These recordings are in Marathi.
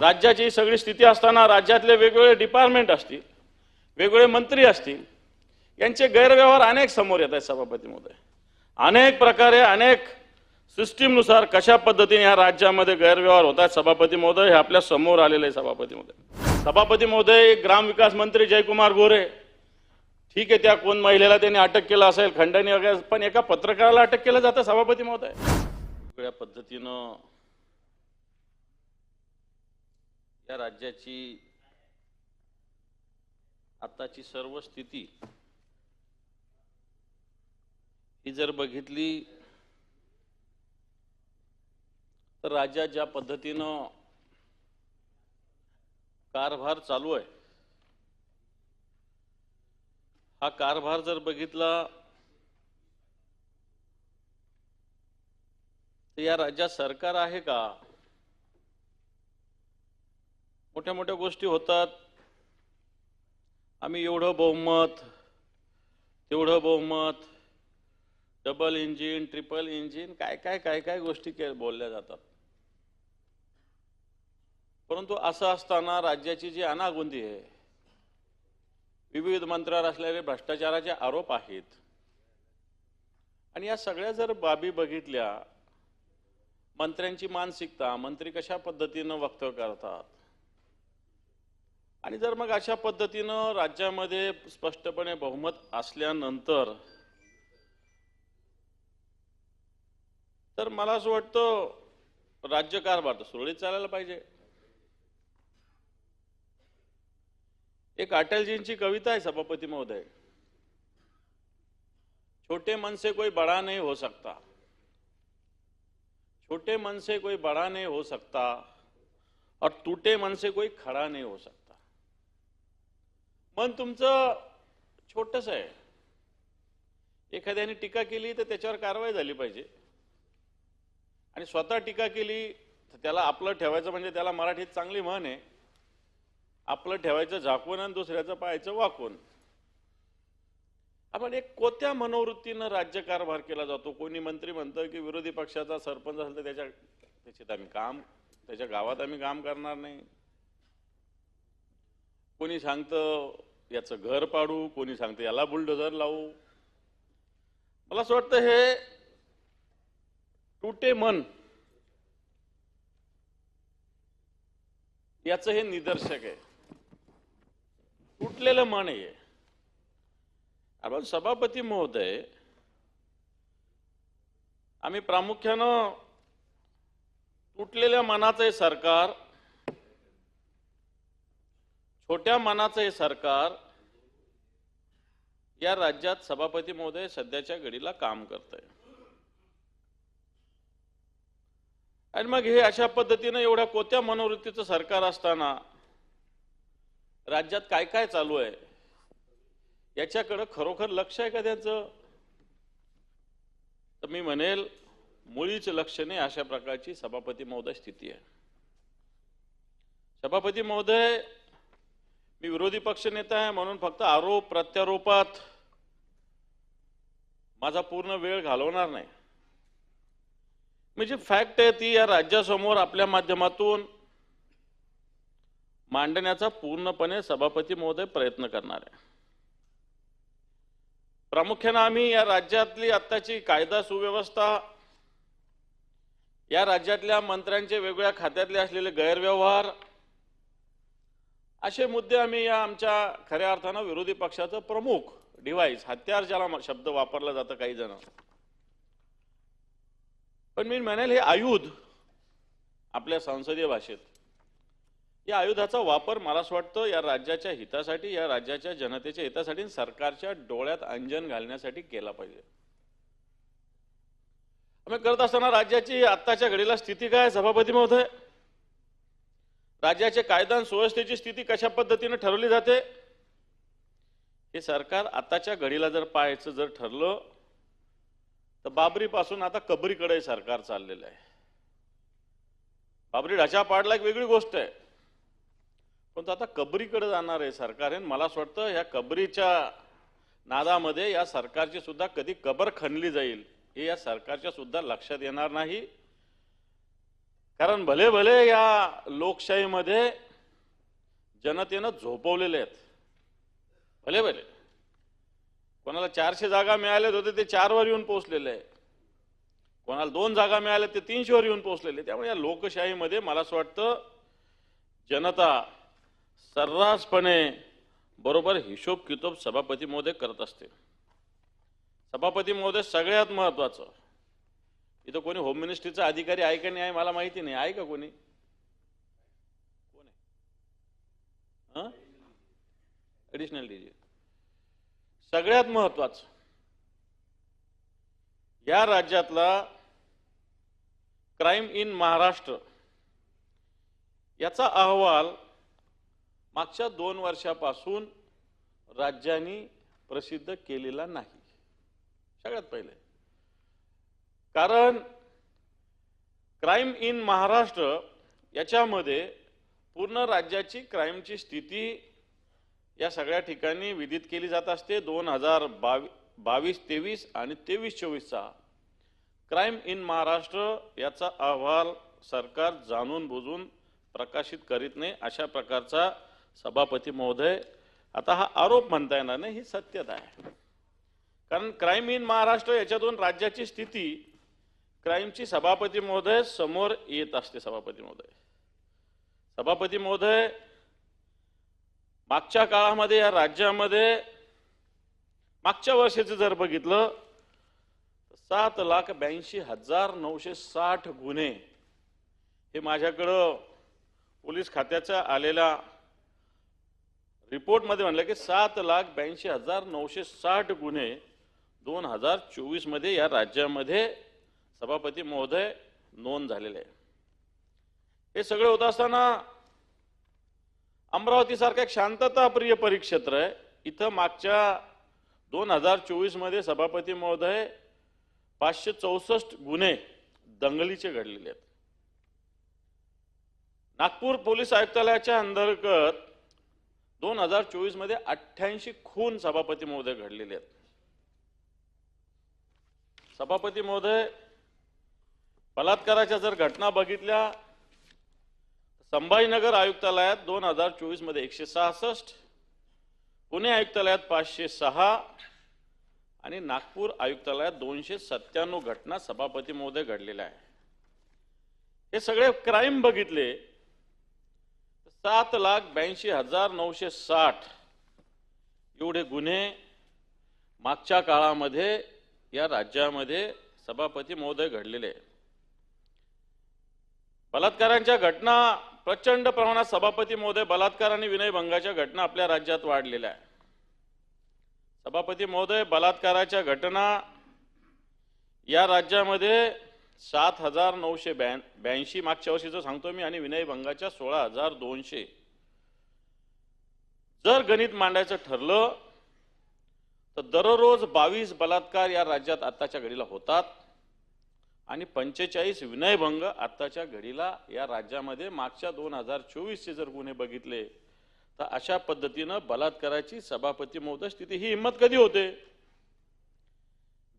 राज्याची सगळी स्थिती असताना राज्यातले वेगवेगळे डिपार्टमेंट असतील, वेगवेगळे मंत्री असतील, यांचे गैरव्यवहार अनेक समोर येत आहेत सभापती महोदय। अनेक प्रकारे अनेक सिस्टीमनुसार कशा पद्धतीने या राज्यामध्ये गैरव्यवहार होतात सभापती महोदय, हे आपल्या समोर आलेले आहे सभापती महोदय। सभापती महोदय, ग्रामविकास मंत्री जयकुमार गोरे, ठीक आहे, त्या कोण महिलेला त्यांनी अटक केलं असेल, खंडणी वगैरे, पण एका पत्रकाराला अटक केलं जातं सभापती महोदय। वेगळ्या पद्धतीनं या राज्याची आताची सर्व स्थिती ही जर बघितली तर राज्यात ज्या पद्धतीनं कारभार चालू आहे, हा कारभार जर बघितला तर या राज्यात सरकार आहे का? मोठ्या मोठ्या गोष्टी होतात, आम्ही एवढं बहुमत, तेवढं बहुमत, डबल इंजिन, ट्रिपल इंजिन, काय काय काय काय गोष्टी बोलल्या जातात। परंतु असं असताना राज्याची जी अनागोंदी आहे, विविध मंत्र्यावर असलेले भ्रष्टाचाराचे आरोप आहेत, आणि या सगळ्या जर बाबी बघितल्या, मंत्र्यांची मानसिकता, मंत्री कशा पद्धतीनं वक्तव्य करतात, आणि जर मग अशा पद्धतीनं राज्यामध्ये स्पष्टपणे बहुमत असल्यानंतर तर मला असं वाटतं राज्यकारभार तर सुरळीत चालायला पाहिजे। एक अटलजींची कविता आहे सभापती महोदय, छोटे मन से कोई बड़ा नहीं हो सकता, छोटे मन से कोई बड़ा नहीं हो सकता, और टूटे मन से कोई खड़ा नहीं हो सकता। मन तुमचं छोटस आहे, एखाद्याने टीका केली तर त्याच्यावर कारवाई झाली पाहिजे, आणि स्वतः टीका केली तर त्याला आपलं ठेवायचं, म्हणजे त्याला मराठीत चांगली म्हण आहे, आपलं ठेवायचं झाकून आणि दुसऱ्याचं पाहायचं वाकून। आपण एक कोत्या मनोवृत्तीनं राज्यकारभार केला जातो। कोणी मंत्री म्हणतं की विरोधी पक्षाचा सरपंच असेल तर त्याच्यात आम्ही काम, त्याच्या गावात आम्ही काम करणार नाही, कोणी सांगतं याचं घर पाडू, कोणी सांगतं याला बुलडोझर लावू। मला असं वाटतं हे टूटे मन याचं हे निदर्शक आहे, तुटलेलं मन आहे। आपण सभापती महोदय, आम्ही प्रामुख्यानं तुटलेल्या मनाचं हे सरकार, छोट्या मनाचं हे सरकार या राज्यात सभापती महोदय सध्याच्या घडीला काम करतंय, आणि मग हे अशा पद्धतीनं एवढ्या कोत्या मनोवृत्तीचं सरकार असताना राज्यात काय काय चालू आहे याच्याकडे खरोखर लक्ष आहे का त्यांचं? तर मी म्हणेल मुळीच लक्ष नाही, अशा प्रकारची सभापती महोदय स्थिती आहे। सभापती महोदय, मी विरोधी पक्ष नेता आहे म्हणून फक्त आरोप प्रत्यारोपात माझा पूर्ण वेळ घालवणार नाही। म्हणजे फॅक्ट आहे ती या राज्यासमोर आपल्या माध्यमातून मांडण्याचा पूर्णपणे सभापती महोदय प्रयत्न करणार आहे। प्रामुख्याने आम्ही या राज्यातली आत्ताची कायदा सुव्यवस्था, या राज्यातल्या मंत्र्यांचे वेगवेगळ्या खात्यातले असलेले गैरव्यवहार, असे मुद्दे आम्ही या आमच्या खऱ्या अर्थानं विरोधी पक्षाचं प्रमुख डिव्हाइस, हत्यार ज्याला शब्द वापरला जातं काही जण, पण मी म्हणेल हे आयुध आपल्या संसदीय भाषेत, या आयुधाचा वापर मला असं वाटतं या राज्याच्या हितासाठी, या राज्याच्या जनतेच्या हितासाठी, सरकारच्या डोळ्यात अंजन घालण्यासाठी केला पाहिजे। आम्ही करत असताना राज्याची आत्ताच्या घडीला स्थिती काय सभापती महोदय, राज्याच्या कायदा आणि सुव्यवस्थेची स्थिती कशा पद्धतीने ठरवली जाते, हे सरकार आताच्या घडीला जर पाहायचं जर ठरलं तर बाबरी पासून आता कबरीकडे सरकार चाललेलं आहे। बाबरी ढाचा पाडला एक वेगळी गोष्ट आहे, पण आता कबरीकडे जाणार आहे सरकार आहे। मला असं वाटतं या कबरीच्या नादामध्ये या सरकारची सुद्धा कधी कबर खणली जाईल हे या सरकारच्या सुद्धा लक्षात येणार नाही। कारण भले भले या लोकशाहीमध्ये जनतेनं झोपवलेले आहेत, भले भले कोणाला 400 जागा मिळाल्यात होते ते 4 वर येऊन पोहोचलेले आहे, कोणाला 2 जागा मिळाल्या ते 300 वर येऊन पोहोचलेले. त्यामुळे या लोकशाहीमध्ये मला असं वाटतं जनता सर्रासपणे बरोबर हिशोब कितोब सभापती महोदय करत असते. सभापती महोदय सगळ्यात महत्वाचं, इथं कोणी होम मिनिस्ट्रीचा अधिकारी आहे का नाही आहे मला माहिती नाही, आहे का कोणी? कोण आहे? ऍडिशनल डीजी. सगळ्यात महत्वाचं, या राज्यातला क्राईम इन महाराष्ट्र याचा अहवाल मागच्या 2 वर्षापासून राज्यांनी प्रसिद्ध केलेला नाही. सगळ्यात पहिले कारण क्राईम इन महाराष्ट्र याच्यामध्ये पूर्ण राज्याची क्राईमची स्थिती या सगळ्या ठिकाणी विदित केली जात असते. 2022-23 आणि 23-24चा क्राईम इन महाराष्ट्र याचा अहवाल सरकार जाणून बुजून प्रकाशित करीत नाही, अशा प्रकारचा सभापती महोदय आता हा आरोप म्हणता येणार नाही, ही सत्यता आहे. कारण क्राईम इन महाराष्ट्र याच्यातून राज्याची स्थिती क्राईमची सभापती महोदय समोर येत असते. सभापती महोदय मागच्या काळामध्ये या राज्यामध्ये मागच्या वर्षाचं जर बघितलं 7,82,960 गुन्हे हे माझ्याकडं पोलीस खात्याच्या आलेल्या रिपोर्टमध्ये म्हणलं की 7,82,960 गुन्हे 2024 मध्ये या राज्यामध्ये सभापती महोदय नोंद झालेले आहे. हे सगळे होत असताना अमरावती सारखं एक शांतताप्रिय परिक्षेत्र आहे, इथं मागच्या 2024 मध्ये सभापती महोदय 564 गुन्हे दंगलीचे घडलेले आहेत. नागपूर पोलीस आयुक्तालयाच्या अंतर्गत 2024 मध्ये 88 खून सभापती महोदय घडलेले आहेत. सभापती महोदय बलात्काराच्या जर घटना बघितल्या संभाजीनगर आयुक्तालयात 2024 मध्ये 166, पुणे आयुक्तालयात 506 आणि नागपूर आयुक्तालयात 297 घटना सभापती महोदय घडलेल्या आहे. हे सगळे क्राईम बघितले 7,82,960 एवढे गुन्हे मागच्या काळामध्ये या राज्यामध्ये सभापती महोदय घडलेले आहे. बलात्कारांच्या घटना प्रचंड प्रमाणात सभापती महोदय बलात्कार आणि विनयभंगाच्या घटना आपल्या राज्यात वाढलेल्या आहे. सभापती महोदय बलात्काराच्या घटना या राज्यामध्ये 7,982 मागच्या वर्षीचं सांगतो मी, आणि विनयभंगाच्या 16,200. जर गणित मांडायचं ठरलं तर दररोज 22 बलात्कार या राज्यात आत्ताच्या घडीला होतात आणि 45 विनयभंग आत्ताच्या घडीला या राज्यामध्ये मागच्या 2024चे जर गुन्हे बघितले तर अशा पद्धतीनं बलात्काराची सभापती महोदय स्थिती. ही हिंमत कधी होते?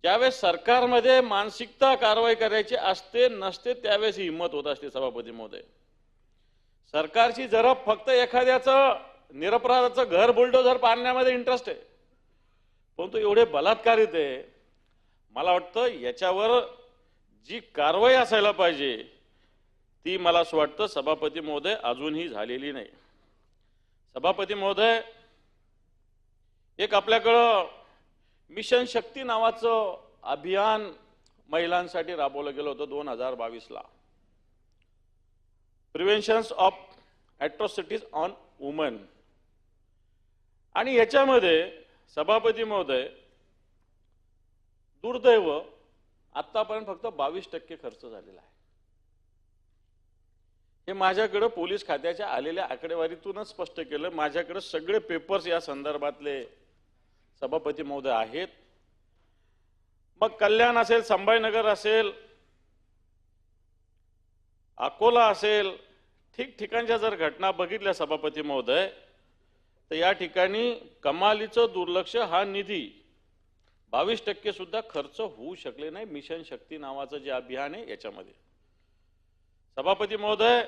ज्यावेळेस सरकारमध्ये मानसिकता कारवाई करायची असते नसते त्यावेळेस ही हिंमत होत असते सभापती महोदय. सरकारची जरा फक्त एखाद्याचं निरपराधाचं घर बुलडोझर पाडण्यामध्ये इंटरेस्ट आहे, परंतु एवढे बलात्कार येते, मला वाटतं याच्यावर जी कारवाई असायला पाहिजे ती मला असं वाटतं सभापती महोदय अजूनही झालेली नाही. सभापती महोदय, एक आपल्याकडं मिशन शक्ती नावाचं अभियान महिलांसाठी राबवलं गेलं होतं 2022ला, प्रिव्हेन्शन ऑफ ॲट्रॉसिटीज ऑन वुमन. आणि याच्यामध्ये सभापती महोदय दुर्दैव आतापर्यंत फक्त 22% खर्च झालेला आहे. हे माझ्याकडे पोलीस खात्याच्या आलेल्या आकडेवारीतूनच स्पष्ट केलं. माझ्याकडे सगळे पेपर्स या संदर्भातले सभापती महोदय आहेत. मग कल्याण असेल, संभाजीनगर असेल, अकोला असेल, ठिकठिकाणच्या जर घटना बघितल्या सभापती महोदय तर या ठिकाणी कमालीचं दुर्लक्ष, हा निधी 22% सुद्धा खर्च होऊ शकले नाही मिशन शक्ती नावाचं जे अभियान आहे याच्यामध्ये. सभापती महोदय,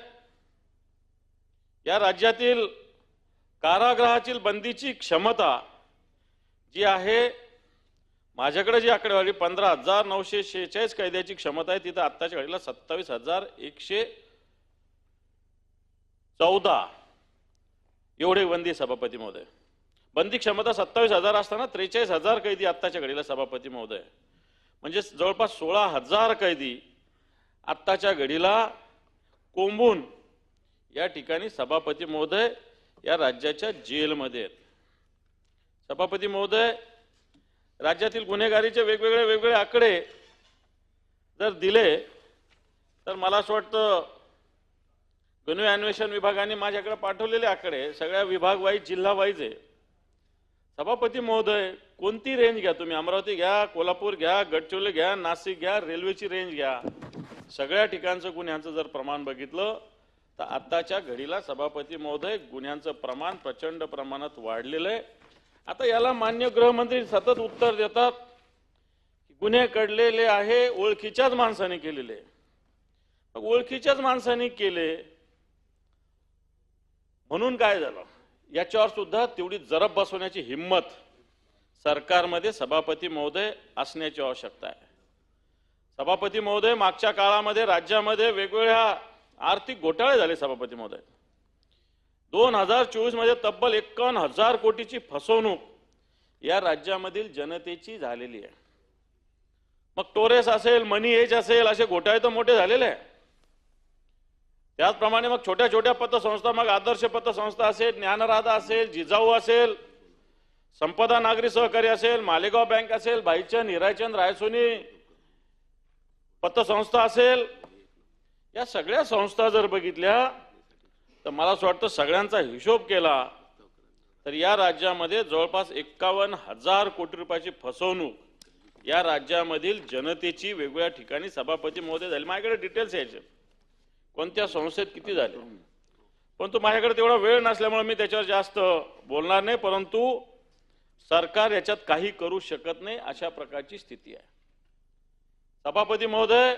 या राज्यातील कारागृहातील बंदीची क्षमता जी आहे, माझ्याकडे जी आकडेवारी 15,946 कैद्याची क्षमता आहे, तिथं आत्ताच्या घडीला 27,114 एवढे बंदी सभापती महोदय. बंदी क्षमता 27,000 असताना 43,000 कैदी आत्ताच्या घडीला सभापती महोदय. म्हणजे जवळपास 16,000 कैदी आत्ताच्या घडीला कोंबून या ठिकाणी सभापती महोदय या राज्याच्या जेलमध्ये आहेत. सभापती महोदय, राज्यातील गुन्हेगारीचे वेगवेगळे आकडे जर दिले तर मला असं वाटतं गुन्हे अन्वेषण विभागाने माझ्याकडे पाठवलेले आकडे सगळ्या विभाग वाईज जिल्हा वाईज आहे. सभापती महोदय, कोणती रेंज घ्या तुम्ही, अमरावती घ्या, कोल्हापूर घ्या, गडचिरोली घ्या, नाशिक घ्या, रेल्वेची रेंज घ्या, सगळ्या ठिकाणचं गुन्ह्यांचं जर प्रमाण बघितलं तर आत्ताच्या घडीला सभापती महोदय गुन्ह्यांचं प्रमाण प्रचंड प्रमाणात वाढलेलं आहे. आता याला मान्य गृहमंत्री सतत उत्तर देतात की गुन्हे घडलेले आहे ओळखीच्याच माणसाने केलेले. मग ओळखीच्याच माणसाने केले म्हणून काय झालं, याच्यावर सुद्धा तेवढी जरब बसवण्याची हिम्मत सरकारमध्ये सभापती महोदय असण्याची आवश्यकता आहे. सभापती महोदय, मागच्या काळामध्ये राज्यामध्ये वेगवेगळ्या आर्थिक घोटाळे झाले सभापती महोदय. 2024 मध्ये तब्बल 51,000 कोटीची फसवणूक या राज्यामधील जनतेची झालेली आहे. मग टोरेस असेल, मनी एज असेल, असे घोटाळे तर मोठे झालेले आहे. त्याचप्रमाणे मग छोट्या छोट्या पतसंस्था, मग आदर्श पतसंस्था असेल, ज्ञानराधा असेल, जिजाऊ असेल, संपदा नागरी सहकारी असेल, मालेगाव बँक असेल, भाईचंद हिराचंद रायसोनी पतसंस्था असेल, या सगळ्या संस्था जर बघितल्या तर मला असं वाटतं सगळ्यांचा हिशोब केला तर या राज्यामध्ये जवळपास 51,000 कोटी रुपयाची फसवणूक या राज्यामधील जनतेची वेगवेगळ्या ठिकाणी सभापती महोदय झाली. माझ्याकडे डिटेल्स यायचे कोणत्या संस्थेत किती झाले, परंतु माझ्याकडे तेवढा वेळ नसल्यामुळे मी त्याच्यावर जास्त बोलणार नाही. परंतु सरकार याच्यात काही करू शकत नाही अशा प्रकारची स्थिती आहे. सभापती महोदय,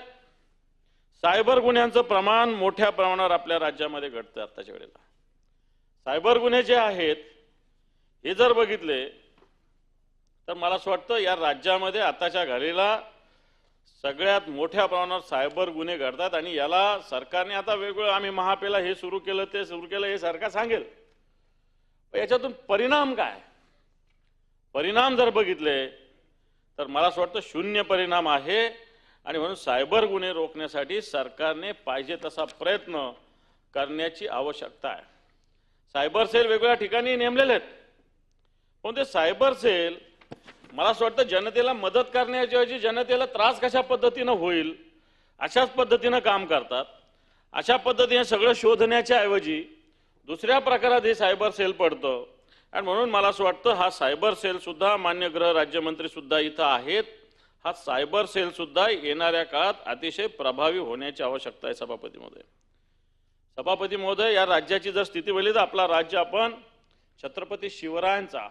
सायबर गुन्ह्यांचं प्रमाण मोठ्या प्रमाणावर आपल्या राज्यामध्ये घडतं. आत्ताच्या वेळेला सायबर गुन्हे जे आहेत हे जर बघितले तर मला असं वाटतं या राज्यामध्ये आताच्या घडीला सगळ्यात मोठ्या प्रमाणावर सायबर गुन्हे घडतात. आणि याला सरकारने आता वेगवेगळं आम्ही महापेला हे सुरू केलं, ते सुरू केलं, हे सरकार सांगेल, याच्यातून परिणाम काय, परिणाम जर बघितले तर मला असं वाटतं शून्य परिणाम आहे. आणि म्हणून सायबर गुन्हे रोखण्यासाठी सरकारने पाहिजे तसा प्रयत्न करण्याची आवश्यकता आहे. सायबर सेल वेगवेगळ्या ठिकाणी नेमलेले आहेत, पण ते सायबर सेल मला असं वाटतं जनतेला मदत करण्याऐवजी जनतेला त्रास कशा पद्धतीनं होईल अशाच पद्धतीनं काम करतात. अशा पद्धतीने सगळं शोधण्याच्या ऐवजी दुसऱ्या प्रकारात हे सायबर सेल पडतं. आणि म्हणून मला असं वाटतं हा सायबर सेल सुद्धा, मान्य गृह राज्यमंत्री सुद्धा इथं आहेत, हा सायबर सेल सुद्धा येणाऱ्या काळात अतिशय प्रभावी होण्याची आवश्यकता आहे. सभापती महोदय, सभापती महोदय, या राज्याची जर स्थिती बघितली तर आपला राज्य आपण छत्रपती शिवरायांचा,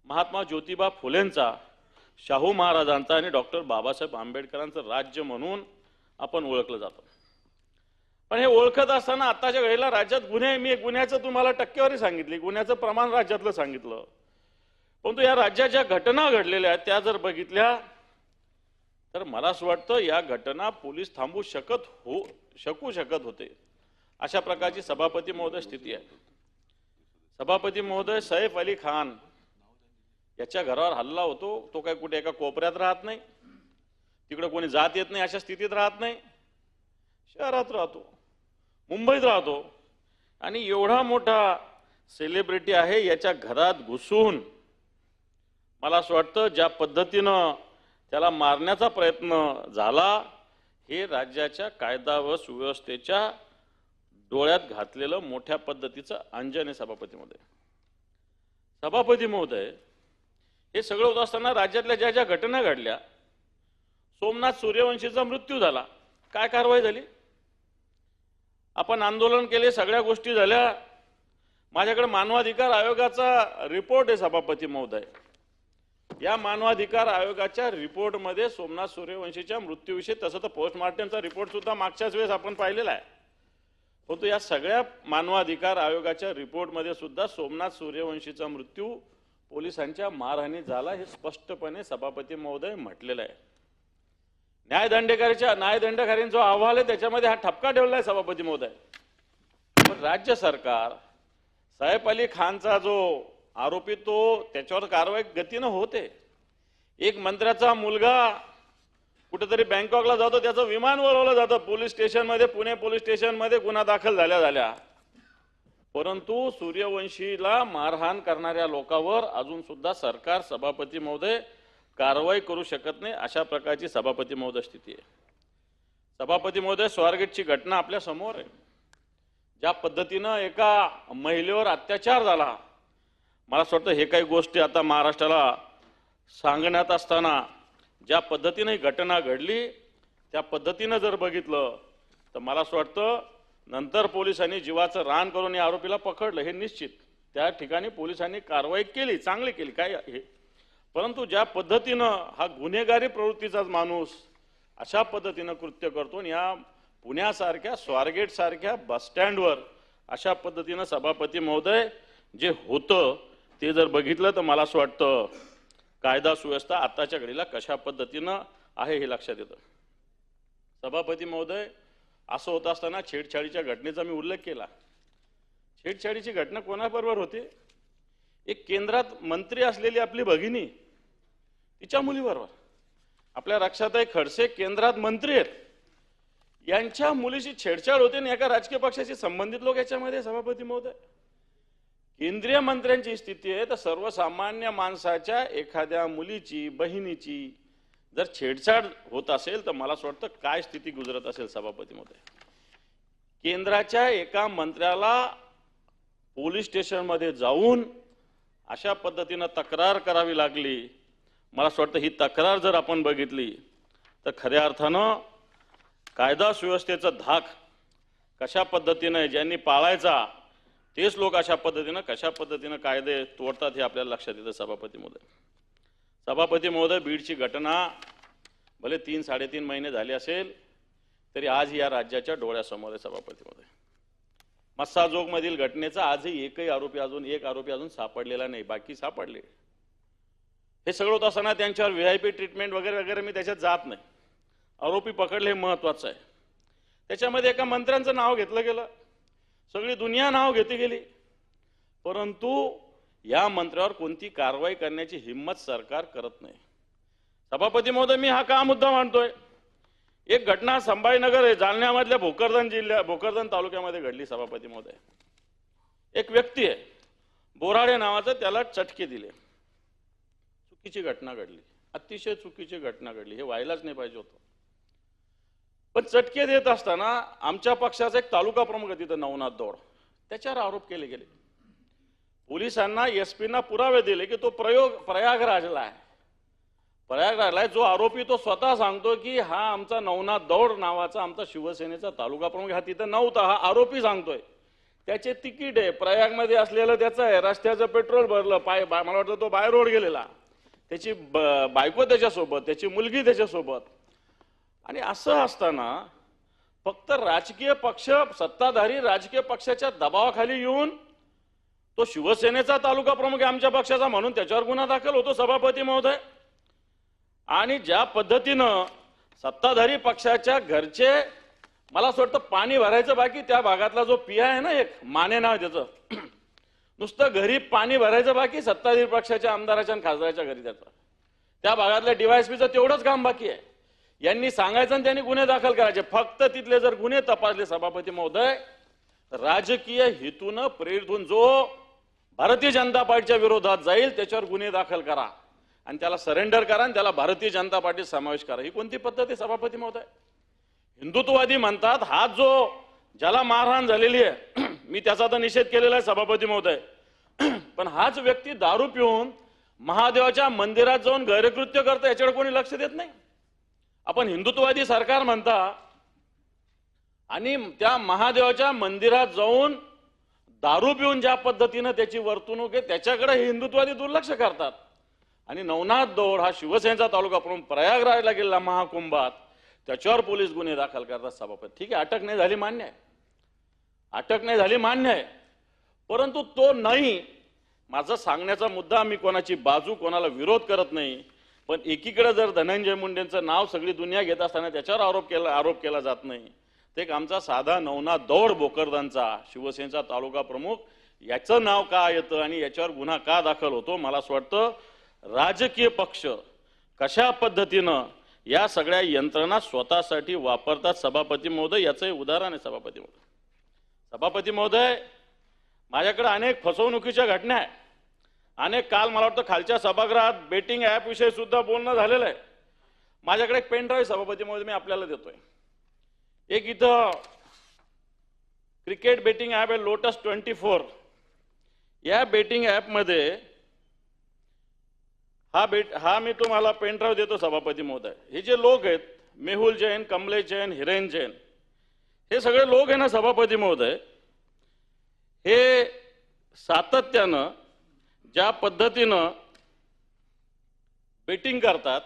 महात्मा ज्योतिबा फुलेंचा, शाहू महाराजांचा आणि डॉक्टर बाबासाहेब आंबेडकरांचं राज्य म्हणून आपण ओळखलं जातं. पण हे ओळखत असताना आताच्या वेळेला राज्यात गुन्हे, मी गुन्ह्याचं तुम्हाला टक्केवारी सांगितली, गुन्ह्याचं प्रमाण राज्यातलं सांगितलं, परंतु या राज्याच्या घटना घडलेल्या आहेत त्या जर बघितल्या तर मला असं वाटतं या घटना पोलीस थांबवू शकू शकत होते. अशा प्रकारची सभापती महोदय स्थिती आहे. सभापती महोदय, सैफ अली खान याच्या घरावर हल्ला होतो, तो काय कुठे एका कोपऱ्यात राहत नाही, तिकडे कोणी जात येत नाही, अशा स्थितीत राहत नाही, शहरात राहतो, मुंबईत राहतो, आणि एवढा मोठा सेलिब्रिटी आहे याच्या घरात घुसून मला असं वाटतं ज्या पद्धतीनं त्याला मारण्याचा प्रयत्न झाला हे राज्याच्या कायदा व सुव्यवस्थेच्या डोळ्यात घातलेलं मोठ्या पद्धतीचं अंजन आहे. सभापती महोदय, सभापती महोदय, हे सगळं होत असताना राज्यातल्या ज्या ज्या घटना घडल्या, सोमनाथ सूर्यवंशीचा मृत्यू झाला, काय कारवाई झाली, आपण आंदोलन केले, सगळ्या गोष्टी झाल्या. माझ्याकडे मानवाधिकार आयोगाचा रिपोर्ट आहे सभापती महोदय, या मानवाधिकार आयोगाच्या रिपोर्टमध्ये सोमनाथ सूर्यवंशीच्या मृत्यूविषयी, तसं तर पोस्टमॉर्टमचा रिपोर्ट सुद्धा मागच्याच वेळेस आपण पाहिलेला आहे, परंतु या सगळ्या मानवाधिकार आयोगाच्या रिपोर्टमध्ये सुद्धा सोमनाथ सूर्यवंशीचा मृत्यू पोलिसांच्या मारहाणीत झाला हे स्पष्टपणे सभापती महोदय म्हटलेलं आहे. न्यायदंडकारींचा जो अहवाल आहे त्याच्यामध्ये हा ठपका ठेवला आहे सभापती महोदय. पण राज्य सरकार सैफ अली खानचा जो आरोपी तो त्याच्यावर कारवाई गतीनं होते. एक मंत्र्याचा मुलगा कुठेतरी बँकॉकला जातो, त्याचं विमान वळवलं जातं पोलीस स्टेशनमध्ये, पुणे पोलीस स्टेशनमध्ये गुन्हा दाखल झाल्या, परंतु सूर्यवंशीला मारहाण करणाऱ्या लोकांवर अजून सुद्धा सरकार सभापती महोदय कारवाई करू शकत नाही. अशा प्रकारची सभापती महोदय स्थिती आहे. सभापती महोदय, स्वारगेटची घटना आपल्या समोर आहे. ज्या पद्धतीनं एका महिलेवर अत्याचार झाला, मला असं वाटतं हे काही गोष्टी आता महाराष्ट्राला सांगण्यात असताना ज्या पद्धतीने ही घटना घडली त्या पद्धतीनं जर बघितलं तर मला असं वाटतं नंतर पोलिसांनी जीवाचं रान करून या आरोपीला पकडलं हे निश्चित. त्या ठिकाणी पोलिसांनी कारवाई केली, चांगली केली, काय हे. परंतु ज्या पद्धतीनं हा गुन्हेगारी प्रवृत्तीचाच माणूस अशा पद्धतीनं कृत्य करतो आणि या पुण्यासारख्या स्वारगेट सारख्या बसस्टँडवर अशा पद्धतीनं सभापती महोदय जे होतं ते जर बघितलं तर मला असं वाटतं कायदा सुव्यवस्था आताच्या घडीला कशा पद्धतीनं आहे हे लक्षात येतं. सभापती महोदय, असं होत असताना छेडछाडीच्या घटनेचा मी उल्लेख केला. छेडछाडीची घटना कोणाबरोबर होते? एक केंद्रात मंत्री असलेली आपली भगिनी तिच्या मुलीबरोबर. आपल्या रक्षाताई खडसे केंद्रात मंत्री आहेत, यांच्या मुलीशी छेडछाड होते आणि एका राजकीय पक्षाशी संबंधित लोक याच्यामध्ये. सभापती महोदय, केंद्रीय मंत्र्यांची स्थिती आहे तर सर्वसामान्य माणसाच्या एखाद्या मुलीची, बहिणीची जर छेडछाड होत असेल तर मला असं वाटतं काय स्थिती गुजरत असेल. सभापती महोदय, केंद्राच्या एका मंत्र्याला पोलीस स्टेशनमध्ये जाऊन अशा पद्धतीनं तक्रार करावी लागली. मला असं वाटतं ही तक्रार जर आपण बघितली तर खऱ्या अर्थानं कायदा सुव्यवस्थेचं धाक कशा पद्धतीनं ज्यांनी पाळायचा तेच लोक अशा पद्धतीनं कशा पद्धतीनं कायदे तोडतात हे आपल्याला लक्षात येतं. सभापती महोदय, बीडची घटना भले 3-3.5 महिने झाले असेल तरी आज या राज्याच्या डोळ्यासमोर आहे. सभापती महोदय, मस्साजोगमधील घटनेचा आजही एक आरोपी अजून सापडलेला नाही, बाकी सापडले. हे सगळं होत असताना त्यांच्यावर VIP ट्रीटमेंट वगैरे मी त्याच्यात जात नाही. आरोपी पकडले हे महत्वाचं आहे. त्याच्यामध्ये एका मंत्र्यांचं नाव घेतलं गेलं, सगळी दुनिया नाव घेते गेली, परंतु या मंत्र्यावर कोणती कारवाई करण्याची हिम्मत सरकार करत नाही. सभापती महोदय, मी हा का मुद्दा मांडतोय? एक घटना संभाजीनगर जालन्यामधल्या भोकरदन तालुक्यामध्ये घडली. सभापती महोदय, एक व्यक्ती आहे बोराडे नावाचं, त्याला चटके दिले. चुकीची घटना घडली, अतिशय चुकीची घटना घडली, हे व्हायलाच नाही पाहिजे होतं. पण चटके देत असताना आमच्या पक्षाचा एक तालुका प्रमुख आहे तिथं, नवनाथ दौड, त्याच्यावर आरोप केले गेले. पोलिसांना SP पुरावे दिले की तो प्रयागराजला आहे. जो आरोपी तो स्वतः सांगतो की हा आमचा नवनाथ दौड नावाचा आमचा शिवसेनेचा तालुका प्रमुख, हा तिथं नव्हता, हा आरोपी सांगतोय. त्याचे तिकीट आहे, प्रयागमध्ये असलेलं त्याचं आहे, रस्त्याचं पेट्रोल भरलं, मला वाटतं तो बाय रोड गेलेला, त्याची बायको त्याच्यासोबत, त्याची मुलगी त्याच्यासोबत. आणि असं असताना फक्त राजकीय पक्ष, सत्ताधारी राजकीय पक्षाच्या दबावाखाली येऊन तो शिवसेनेचा तालुका प्रमुख आहे आमच्या पक्षाचा म्हणून त्याच्यावर गुन्हा दाखल होतो. सभापती महोदय, आणि ज्या पद्धतीनं सत्ताधारी पक्षाच्या घरचे, मला असं वाटतं पाणी भरायचं बाकी, त्या भागातला जो PI आहे ना, एक माने नाव त्याचं, नुसतं घरी पाणी भरायचं बाकी सत्ताधारी पक्षाच्या आमदाराच्या आणि खासदाराच्या घरी, त्याचं त्या भागातल्या DYSPचं तेवढंच काम बाकी आहे. यांनी सांगायचं आणि त्यांनी गुन्हे दाखल करायचे. फक्त तिथले जर गुन्हे तपासले सभापती महोदय, राजकीय हेतून प्रेरित होऊन जो भारतीय जनता पार्टीच्या विरोधात जाईल त्याच्यावर गुन्हे दाखल करा आणि त्याला सरेंडर करा आणि त्याला भारतीय जनता पार्टीत समावेश करा. ही कोणती पद्धत आहे सभापती महोदय? हिंदुत्ववादी म्हणतात, हा जो ज्याला मारहाण झालेली आहे मी त्याचा तर निषेध केलेला आहे सभापती महोदय, पण हाच व्यक्ती दारू पिऊन महादेवाच्या मंदिरात जाऊन गैरकृत्य करतो, याच्याकडे कोणी लक्ष देत नाही. आपण हिंदुत्ववादी सरकार म्हणता आणि त्या महादेवाच्या मंदिरात जाऊन दारू पिऊन ज्या पद्धतीनं त्याची वर्तणूक आहे त्याच्याकडे हे हिंदुत्ववादी दुर्लक्ष करतात. आणि नवनाथ दौड हा शिवसेनेचा तालुका प्रमुख प्रयागराजला गेलेला महाकुंभात, त्याच्यावर पोलीस गुन्हे दाखल करतात सभापती. ठीक आहे, अटक नाही झाली मान्य आहे, अटक नाही झाली मान्य आहे, परंतु तो नाही. माझा सांगण्याचा मुद्दा, मी कोणाची बाजू, कोणाला विरोध करत नाही, पण एकीकडे जर धनंजय मुंडेंचं नाव सगळी दुनिया घेत असताना त्याच्यावर आरोप केला जात नाही, ते एक आमचा साधा नवनाथ दौड भोकरदांचा शिवसेनेचा तालुका प्रमुख याचं नाव का येतं आणि याच्यावर गुन्हा का दाखल होतो. मला असं वाटतं राजकीय पक्ष कशा पद्धतीनं या सगळ्या यंत्रणा स्वतःसाठी वापरतात सभापती महोदय, याचं उदाहरण आहे सभापती महोदय. सभापती महोदय, माझ्याकडे अनेक फसवणुकीच्या घटना आहे, अनेक. काल मला वाटतं खालच्या सभागृहात बेटिंग ॲप विषयी सुद्धा बोलणं झालेलं आहे. माझ्याकडे एक पेन ड्राईव्ह सभापती महोदय मी आपल्याला देतोय. एक इथं क्रिकेट बेटिंग ॲप आहे लोटस 24. या बेटिंग ॲपमध्ये हा मी तुम्हाला पेन ड्राईव्ह देतो सभापती महोदय. हे जे लोक आहेत, मेहुल जैन, कमलेश जैन, हिरेन जैन, हे सगळे लोक आहे ना सभापती महोदय, हे सातत्यानं ज्या पद्धतीनं बेटिंग करतात,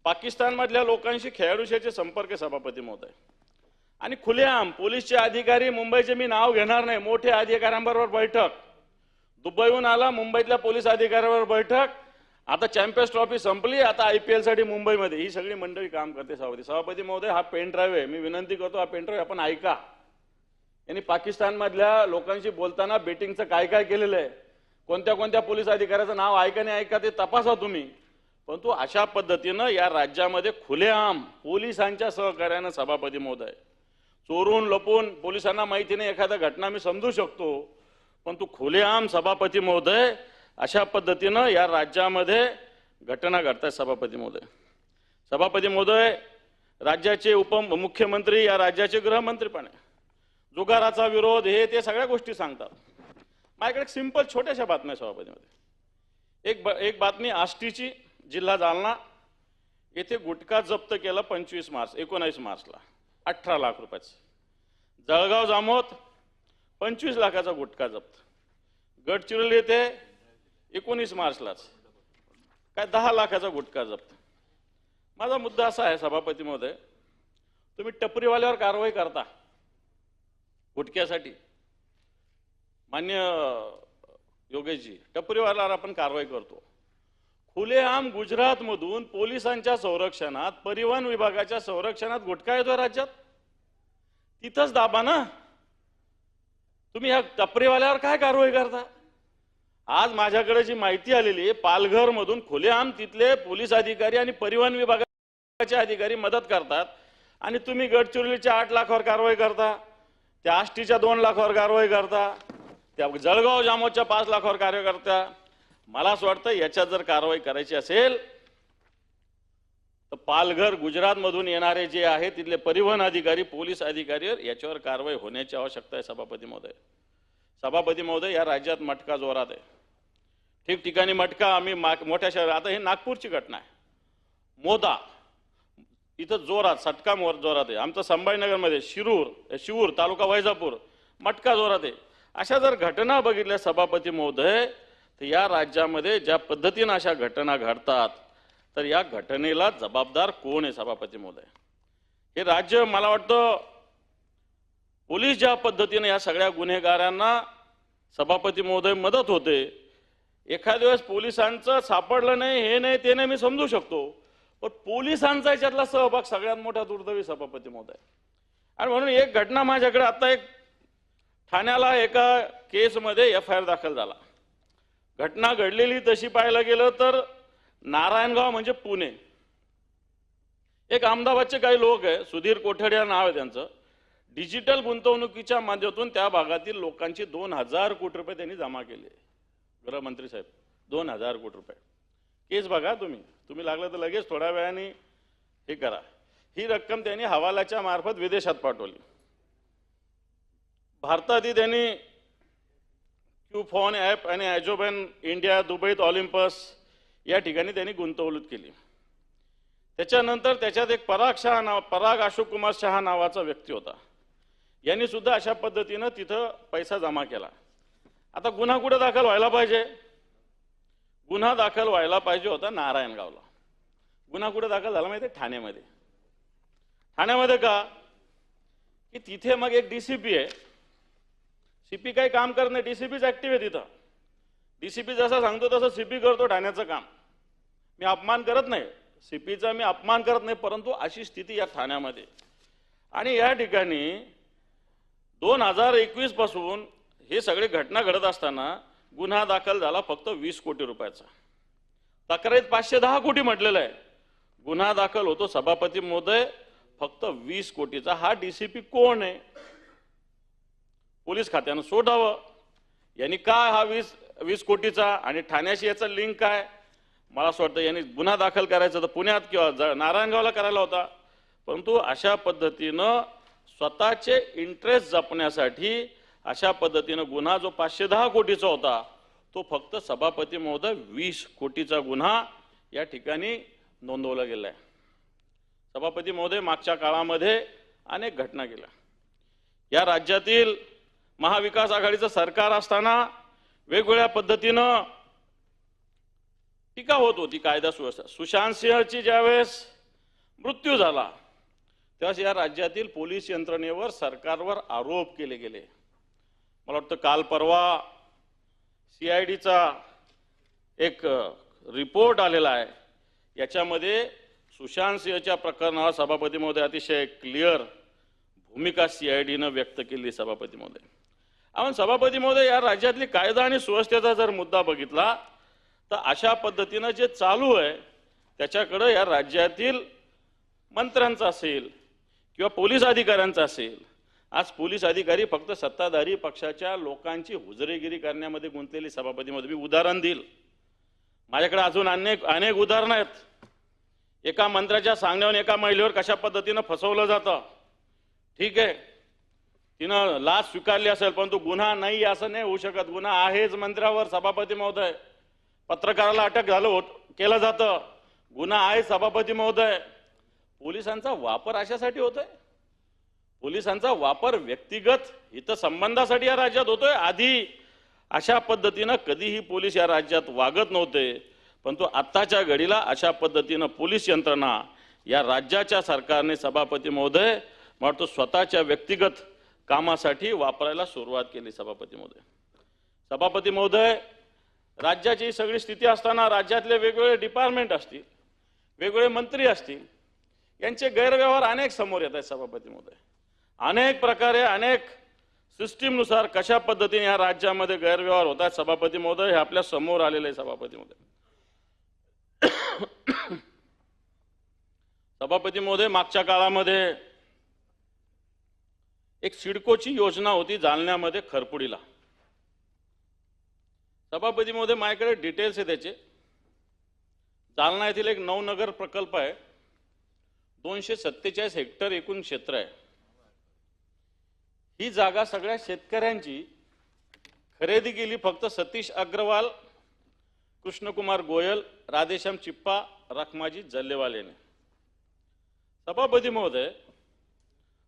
पाकिस्तानमधल्या लोकांशी खेळाडूशाचे संपर्क सभापती महोदय, आणि खुलेआम पोलीसचे अधिकारी, मुंबईचे मी नाव घेणार नाही, मोठे अधिकाऱ्यांबरोबर बैठक, दुबईहून आला, मुंबईतल्या पोलीस अधिकाऱ्यांबरोबर बैठक, आता चॅम्पियन्स ट्रॉफी संपली, आता IPL साठी मुंबईमध्ये ही सगळी मंडळी काम करते सभापती महोदय. हा पेन ड्राईव्ह आहे, मी विनंती करतो हा पेन ड्राईव्ह आपण ऐका. यांनी पाकिस्तानमधल्या लोकांशी बोलताना बेटिंगचं काय काय केलेलं आहे, कोणत्या कोणत्या पोलीस अधिकाऱ्याचं नाव ऐका नाही ऐका ते तपासा तुम्ही. परंतु अशा पद्धतीनं या राज्यामध्ये खुलेआम पोलिसांच्या सहकार्यानं सभापती महोदय, चोरून लपून पोलिसांना माहिती नाही एखादा घटना मी समजू शकतो, परंतु खुलेआम सभापती महोदय अशा पद्धतीनं या राज्यामध्ये घटना घडतात सभापती महोदय. सभापती महोदय, राज्याचे उपमुख्यमंत्री या राज्याचे गृहमंत्री पण आहे, जुगाराचा विरोध हे ते सगळ्या गोष्टी सांगतात. माझ्याकडे सिंपल छोट्याशा बातम्या सभापतीमध्ये. एक बातमी आष्टीची, जिल्हा जालना, येथे गुटखा जप्त केला 19 मार्चला 18 लाख रुपयाचं. जळगाव जामोद 25 लाखाचा गुटखा जप्त. गडचिरोली येथे 19 मार्चलाच काय 10 लाखाचा गुटखा जप्त. माझा मुद्दा असा आहे सभापती महोदय, तुम्ही टपरीवाल्यावर कारवाई करता गुटख्यासाठी, मान्य योगेशजी, टपरीवाल्यावर आपण कारवाई करतो. खुलेआम गुजरातमधून पोलिसांच्या संरक्षणात, परिवहन विभागाच्या संरक्षणात गुटखा येतोय राज्यात, तिथंच दाबा ना तुम्ही. ह्या टपरीवाल्यावर काय कारवाई करता? आज माझ्याकडे जी माहिती आलेली आहे, पालघरमधून खुलेआम तिथले पोलीस अधिकारी आणि परिवहन विभागाचे अधिकारी मदत करतात, आणि तुम्ही गडचिरोलीच्या 8 लाखावर कारवाई करता, त्या आष्टीच्या 2 लाखावर कारवाई करता, त्या जळगाव जामोदच्या 5 लाखावर कारवाई करता. मला असं वाटतं याच्यात जर कारवाई करायची असेल तर पालघर गुजरातमधून येणारे जे आहे तिथले परिवहन अधिकारी, पोलीस अधिकारी, याच्यावर कारवाई होण्याची आवश्यकता आहे सभापती महोदय. सभापती महोदय, या राज्यात मटका जोरात आहे, ठिकठिकाणी मटका. आम्ही मोठ्या शहरात, आता हे नागपूरची घटना आहे, मोदा इथं जोरात सटका जोरात आहे. आमचं संभाजीनगरमध्ये शिवूर तालुका वैजापूर मटका जोरात आहे. अशा जर घटना बघितल्या सभापती महोदय, तर या राज्यामध्ये ज्या पद्धतीनं अशा घटना घडतात, तर या घटनेला जबाबदार कोण आहे सभापती महोदय? हे राज्य, मला वाटतं पोलीस ज्या पद्धतीने या सगळ्या गुन्हेगारांना सभापती महोदय मदत होते, एखाद्या वेळेस पोलिसांचं सापडलं नाही, हे नाही ते नाही, मी समजू शकतो, पण पोलिसांचा याच्यातला सहभाग सगळ्यात मोठा दुर्दैवी सभापती महोदय. आणि म्हणून एक घटना माझ्याकडे, आता एक ठाण्याला एका केसमध्ये FIR दाखल झाला. घटना घडलेली तशी पाहायला गेलं तर नारायणगाव म्हणजे पुणे. एक अहमदाबादचे काही लोक आहे, सुधीर कोठडे या नाव आहे त्यांचं, डिजिटल गुंतवणुकीच्या माध्यमातून त्या भागातील लोकांची 2000 कोटी रुपये त्यांनी जमा केले. गृहमंत्री साहेब, 2000 कोटी रुपये. केस बघा तुम्ही लागलं तर लगेच थोड्या वेळाने हे करा. ही रक्कम त्यांनी हवालाच्या मार्फत विदेशात पाठवली. भारतातही त्यांनी क्यूफॉन ॲप आणि ॲजोबॅन इंडिया, दुबईत ऑलिम्पस या ठिकाणी त्यांनी गुंतवणूक केली. त्याच्यानंतर त्याच्यात एक पराग अशोक कुमार शहा नावाचा व्यक्ती होता, यांनी सुद्धा अशा पद्धतीनं तिथं पैसा जमा केला. आता गुन्हा कुठे दाखल व्हायला पाहिजे? गुन्हा दाखल व्हायला पाहिजे होता नारायणगावला. गुन्हा कुठे दाखल झाला माहिती आहे? ठाण्यामध्ये. ठाण्यामध्ये का की तिथे मग एक डीसीपी आहे. सीपी काही काम करत नाही, डीसीपीच ऍक्टिव्ह आहे तिथं. डीसीपी जसा सांगतो तसं सीपी करतो ठाण्याचं काम. मी अपमान करत नाही सीपीचा, मी अपमान करत नाही, परंतु अशी स्थिती या ठाण्यामध्ये. आणि या ठिकाणी 2021 पासून हे सगळे घटना घडत असताना गुन्हा दाखल झाला फक्त 20 कोटी रुपयाचा. तक्रारीत 510 कोटी म्हटलेलं आहे. गुन्हा दाखल होतो सभापती महोदय फक्त 20 कोटीचा. हा डीसीपी कोण आहे? पोलीस खात्यानं शोधावं. यांनी काय हा 20 कोटीचा आणि ठाण्याशी याचा लिंक काय? मला असं वाटतं यांनी गुन्हा दाखल करायचा तर पुण्यात किंवा नारायणगावला करायला होता. परंतु अशा पद्धतीनं स्वतःचे इंटरेस्ट जपण्यासाठी अशा पद्धतीनं गुन्हा जो 510 कोटीचा होता तो फक्त सभापती महोदय 20 कोटीचा गुन्हा या ठिकाणी नोंदवला गेला आहे. सभापती महोदय मागच्या काळामध्ये अनेक घटना केल्या. या राज्यातील महाविकास आघाडीचं सरकार असताना वेगवेगळ्या पद्धतीनं टीका होत होती कायदा सुव्यवस्था. सुशांत सिंहची ज्यावेळेस मृत्यू झाला त्यावेळेस या राज्यातील पोलीस यंत्रणेवर सरकारवर आरोप केले गेले. मला वाटतं काल परवा CIDचा एक रिपोर्ट आलेला आहे. याच्यामध्ये सुशांत सिंहच्या प्रकरणावर सभापती महोदय अतिशय क्लिअर भूमिका CIDनं व्यक्त केली. सभापती महोदय, आपण सभापती महोदय या राज्यातली कायदा आणि सुव्यवस्थेचा जर मुद्दा बघितला तर अशा पद्धतीनं जे चालू आहे त्याच्याकडे या राज्यातील मंत्र्यांचा असेल किंवा पोलीस अधिकाऱ्यांचा असेल. आज पोलीस अधिकारी फक्त सत्ताधारी पक्षाच्या लोकांची हुजरेगिरी करण्यामध्ये गुंतलेली. सभापती महोदय, मी उदाहरण देईल. माझ्याकडे अजून अनेक उदाहरणं आहेत. एका मंत्र्याच्या सांगण्यावरून एका महिलेवर कशा पद्धतीनं फसवलं जातं. ठीक आहे, तिनं लाच स्वीकारली असेल परंतु गुन्हा नाही असं नाही होऊ शकत. गुन्हा आहेच मंत्र्यावर. सभापती महोदय, पत्रकाराला अटक केलं जातं, गुन्हा आहे सभापती महोदय. पोलिसांचा वापर अशासाठी होतोय. पोलिसांचा वापर व्यक्तिगत हितसंबंधासाठी या राज्यात होतोय. आधी अशा पद्धतीनं कधीही पोलीस या राज्यात वागत नव्हते, परंतु आत्ताच्या घडीला अशा पद्धतीनं पोलीस यंत्रणा या राज्याच्या सरकारने सभापती महोदय म्हणतो स्वतःच्या व्यक्तिगत कामासाठी वापरायला सुरुवात केली. सभापती महोदय, सभापती महोदय, राज्याची सगळी स्थिती असताना राज्यातले वेगवेगळे डिपार्टमेंट असतील, वेगवेगळे मंत्री असतील, यांचे गैरव्यवहार अनेक समोर येत आहेत. सभापती महोदय, अनेक प्रकारे अनेक सिस्टीमनुसार कशा पद्धतीने या राज्यामध्ये गैरव्यवहार होत आहेत. सभापती महोदय, हे आपल्या समोर आलेले आहे. सभापती महोदय, सभापती महोदय, मागच्या काळामध्ये एक सिडकोची योजना होती जालन्यामध्ये खरपुडीला. सभापती महोदय, माझ्याकडे डिटेल्स आहे त्याचे. जालना येथील एक नवनगर प्रकल्प आहे. 247 हेक्टर एकूण क्षेत्र आहे. ही जागा सगळ्या शेतकऱ्यांची. खरेदी केली फक्त सतीश अग्रवाल, कृष्णकुमार गोयल, राधेश्याम चिप्पा, रखमाजी जल्लेवाल यांनी. सभापती महोदय,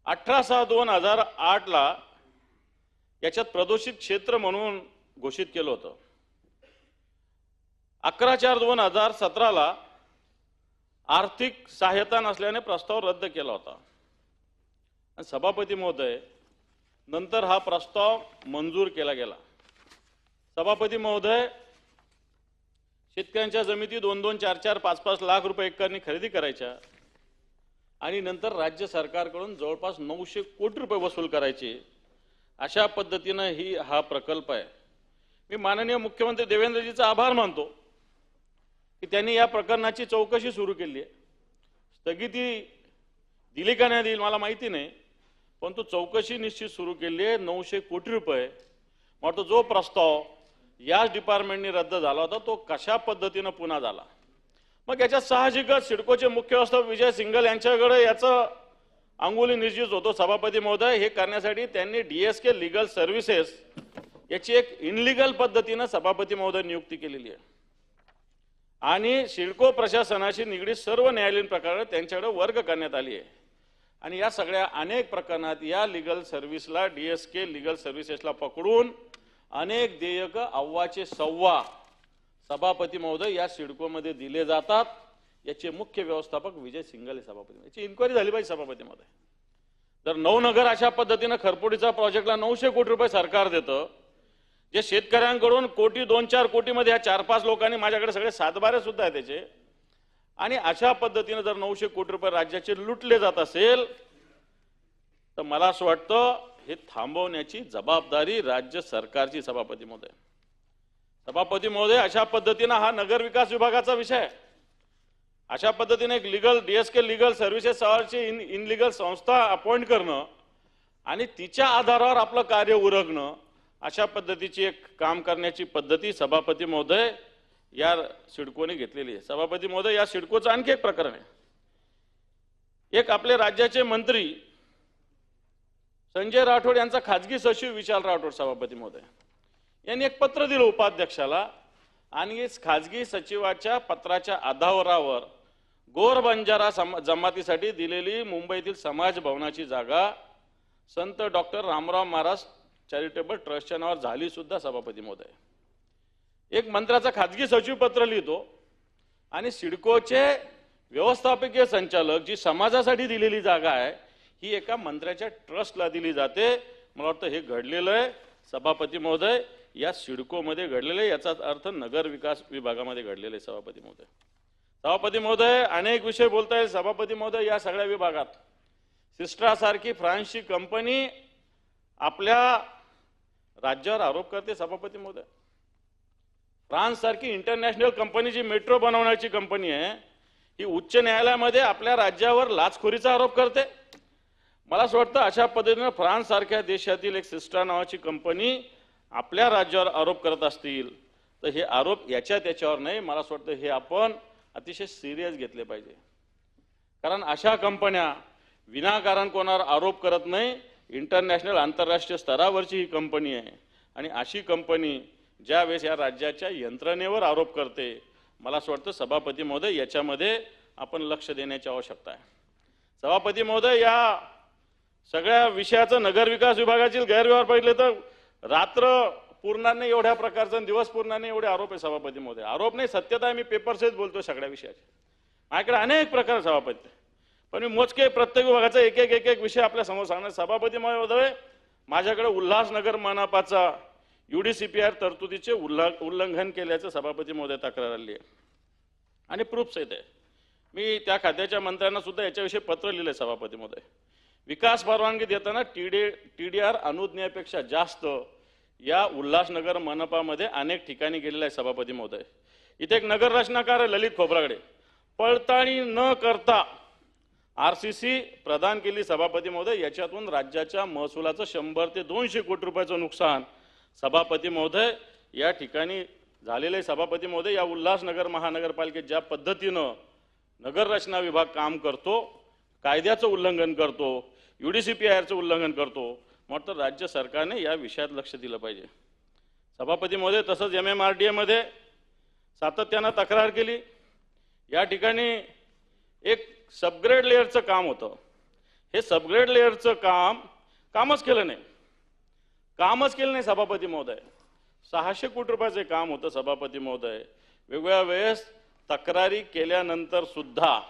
18/6/2008 याच्यात प्रदूषित क्षेत्र म्हणून घोषित केलं होतं. 11/4/2017 आर्थिक सहायता नसल्याने प्रस्ताव रद्द केला होता. आणि सभापती महोदय, नंतर हा प्रस्ताव मंजूर केला गेला. सभापती महोदय, शेतकऱ्यांच्या जमिनी 2-2, 4-4, 5-5 लाख रुपये एकरनी खरेदी करायच्या आणि नंतर राज्य सरकारकडून जवळपास 900 कोटी रुपये वसूल करायचे. अशा पद्धतीनं हा प्रकल्प आहे. मी माननीय मुख्यमंत्री देवेंद्रजीचा आभार मानतो की त्यांनी या प्रकरणाची चौकशी सुरू केली आहे. स्थगिती दिली का नाही दिली मला माहिती नाही, परंतु चौकशी निश्चित सुरू केली आहे. 900 कोटी रुपये म्हणतो जो प्रस्ताव याच डिपार्टमेंटने रद्द झाला होता तो कशा पद्धतीनं पुन्हा झाला. मग याच्यात साहजिकच सिडकोचे मुख्य व्यवस्थापक विजय सिंगल यांच्याकडे याचं अंगुली निर्जीत होतो. सभापती महोदय, हे करण्यासाठी त्यांनी DSK लीगल सर्व्हिसेस याची एक इनलिगल पद्धतीनं सभापती महोदय नियुक्ती केलेली आहे आणि सिडको प्रशासनाशी निगडीत सर्व न्यायालयीन प्रकरणे त्यांच्याकडे वर्ग करण्यात आली आहे. आणि या सगळ्या अनेक प्रकरणात या लीगल सर्व्हिसला DSK लीगल सर्व्हिसेसला पकडून अनेक देयक अव्वाचे सव्वा सभापती महोदय या सिडकोमध्ये दिले जातात, याचे मुख्य व्यवस्थापक विजय सिंघल सभापती, याची इन्क्वायरी झाली पाहिजे सभापती महोदय. जर नवनगर अशा पद्धतीने खरपुडीचा प्रोजेक्टला 900 कोटी रुपये सरकार देतं, जे शेतकऱ्यांकडून कोटी 2-4 कोटीमध्ये ह्या 4-5 लोकांनी माझ्याकडे सगळे सातबारे सुद्धा आहे त्याचे, आणि अशा पद्धतीने जर 900 कोटी रुपये राज्याचे लुटले जात असेल तर मला असं वाटतं हे थांबवण्याची जबाबदारी राज्य सरकारची. सभापती महोदय, सभापती महोदय, अशा पद्धतीने हा नगर विकास विभागाचा विषय आहे. अशा पद्धतीने एक लीगल डीएसके लीगल सर्व्हिसेस ची इनलिगल संस्था अपॉइंट करणं आणि तिच्या आधारावर आपलं कार्य उरकणं, अशा पद्धतीची एक काम करण्याची पद्धती सभापती महोदय या सिडकोने घेतलेली आहे. सभापती महोदय, या सिडकोचं आणखी एक प्रकरण आहे. एक आपले राज्याचे मंत्री संजय राठोड यांचा खाजगी सचिव विशाल राठोड सभापती महोदय यांनी एक पत्र दिलं उपाध्यक्षाला, आणि खाजगी सचिवाच्या पत्राच्या आधारावर गोर बंजारा जमातीसाठी दिलेली मुंबईतील समाज भवनाची जागा संत डॉक्टर रामराव महाराज चॅरिटेबल ट्रस्टच्या नावावर झाली सुद्धा. सभापती महोदय, एक मंत्र्याचा खाजगी सचिव पत्र लिहितो आणि सिडकोचे व्यवस्थापकीय संचालक जी समाजासाठी दिलेली जागा आहे ही एका मंत्र्याच्या ट्रस्टला दिली जाते. मला वाटतं हे घडलेलं आहे सभापती महोदय, या सिडकोमध्ये घडलेलं आहे, याचा अर्थ नगर विकास विभागामध्ये घडलेलं आहे. सभापती महोदय, सभापती महोदय, अनेक विषय बोलता येईल. सभापती महोदय, या सगळ्या विभागात सिस्ट्रासारखी फ्रान्सची कंपनी आपल्या राज्यावर आरोप करते. सभापती महोदय, फ्रान्स सारखी इंटरनॅशनल कंपनी जी मेट्रो बनवण्याची कंपनी आहे ही उच्च न्यायालयामध्ये आपल्या राज्यावर लाचखोरीचा आरोप करते. मला असं वाटतं अशा पद्धतीने फ्रान्स सारख्या देशातील एक सिस्ट्रा नावाची कंपनी आपल्या राज्यावर आरोप करत असतील तर हे आरोप याच्या त्याच्यावर नाही, मला असं वाटतं हे आपण अतिशय सिरियस घेतले पाहिजे. कारण अशा कंपन्या विनाकारण कोणावर आरोप करत नाही. इंटरनॅशनल आंतरराष्ट्रीय स्तरावरची ही कंपनी आहे आणि अशी कंपनी ज्यावेळेस या राज्याच्या यंत्रणेवर आरोप करते, मला असं वाटतं सभापती महोदय याच्यामध्ये आपण लक्ष देण्याची आवश्यकता आहे. सभापती महोदय, या सगळ्या विषयाचं नगर विकास विभागातील गैरव्यवहार पाहिजे तर रात्र पुरणार नाही एवढ्या प्रकारचं, दिवस पुरणार नाही एवढे आरोप आहे. सभापती महोदय, आरोप नाही, सत्यता आहे. मी पेपरसेच बोलतो सगळ्या विषयाचे. माझ्याकडे अनेक प्रकार सभापती, पण मी मोजके प्रत्येक विभागाचा एक एक विषय आपल्या समोर सांगणार. सभापती महोदय, माझ्याकडे उल्हासनगर मनपाचा UDCPR तरतुदीचे उल्लंघन केल्याचं सभापती महोदय तक्रार आली आहे आणि प्रूफ सहित आहे. मी त्या खात्याच्या मंत्र्यांना सुद्धा याच्याविषयी पत्र लिहिले. सभापती महोदय, विकास परवानगी देताना TDR अनुज्ञेपेक्षा जास्त या उल्हासनगर मनपामध्ये अनेक ठिकाणी गेलेला आहे. सभापती महोदय, इथे एक नगर रचनाकार आहे ललित खोब्रागडे, पडताळणी न करता RCC प्रदान केली. सभापती महोदय, याच्यातून राज्याच्या महसुलाचं 100 ते 200 कोटी रुपयाचं नुकसान सभापती महोदय या ठिकाणी झालेलं आहे. सभापती महोदय, या उल्हासनगर महानगरपालिकेत ज्या पद्धतीनं नगर रचना विभाग काम करतो, कायद्याचं उल्लंघन करतो, UDCPRचं उल्लंघन करतो, म्हटलं राज्य सरकारने या विषयात लक्ष दिलं पाहिजे. सभापती महोदय, तसंच MMRDA मध्ये सातत्यानं तक्रार केली. या ठिकाणी एक सबग्रेड लेअरचं काम होतं. हे सबग्रेड लेअरचं कामच केलं नाही. सभापती महोदय, 600 कोटी रुपयाचे काम होतं. सभापती महोदय, वेगवेगळ्या वेळेस तक्रारी केल्यानंतर सुद्धा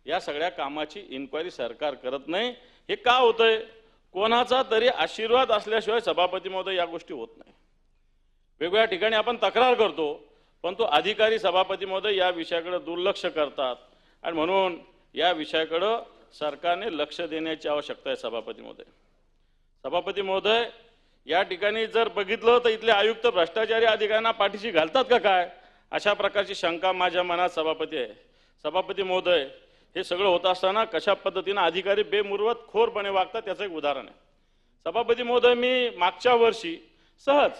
या सगळ्या कामाची इन्क्वायरी सरकार करत नाही. हे का होतंय? कोणाचा तरी आशीर्वाद असल्याशिवाय सभापती महोदय या गोष्टी होत नाही. वेगवेगळ्या ठिकाणी आपण तक्रार करतो, पण तो अधिकारी सभापती महोदय या विषयाकडे दुर्लक्ष करतात आणि म्हणून या विषयाकडे सरकारने लक्ष देण्याची आवश्यकता आहे. सभापती महोदय, या ठिकाणी जर बघितलं तर इथले आयुक्त भ्रष्टाचारी अधिकाऱ्यांना पाठीशी घालतात का काय, अशा प्रकारची शंका माझ्या मनात सभापती आहे. सभापती महोदय, हे सगळं होत असताना कशा पद्धतीने अधिकारी बेमुरवत खोरपणे वागतात त्याचं एक उदाहरण आहे. सभापती महोदय, मी मागच्या वर्षी सहज,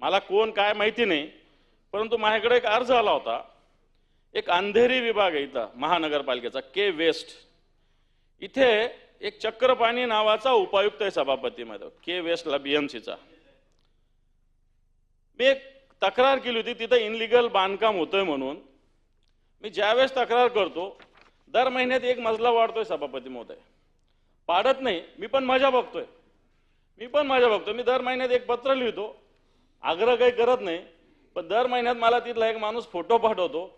मला कोण काय माहिती नाही, परंतु माझ्याकडे एक अर्ज आला होता. एक अंधेरी विभाग आहे इथं महानगरपालिकेचा, के वेस्ट, इथे एक चक्रपाणी नावाचा उपायुक्त आहे. सभापती महोदय, के वेस्टला BMCचा मी एक तक्रार केली होती, तिथं इनलिगल बांधकाम होतंय म्हणून. मी ज्यावेळेस तक्रार करतो दर महिन्यात एक मजला वाढतोय. सभापती महोदय, पाडत नाही, मी पण मजा बघतोय. मी दर महिन्यात एक पत्र लिहितो, आग्रह काही करत नाही. पण दर महिन्यात मला तिथला एक माणूस फोटो पाठवतो,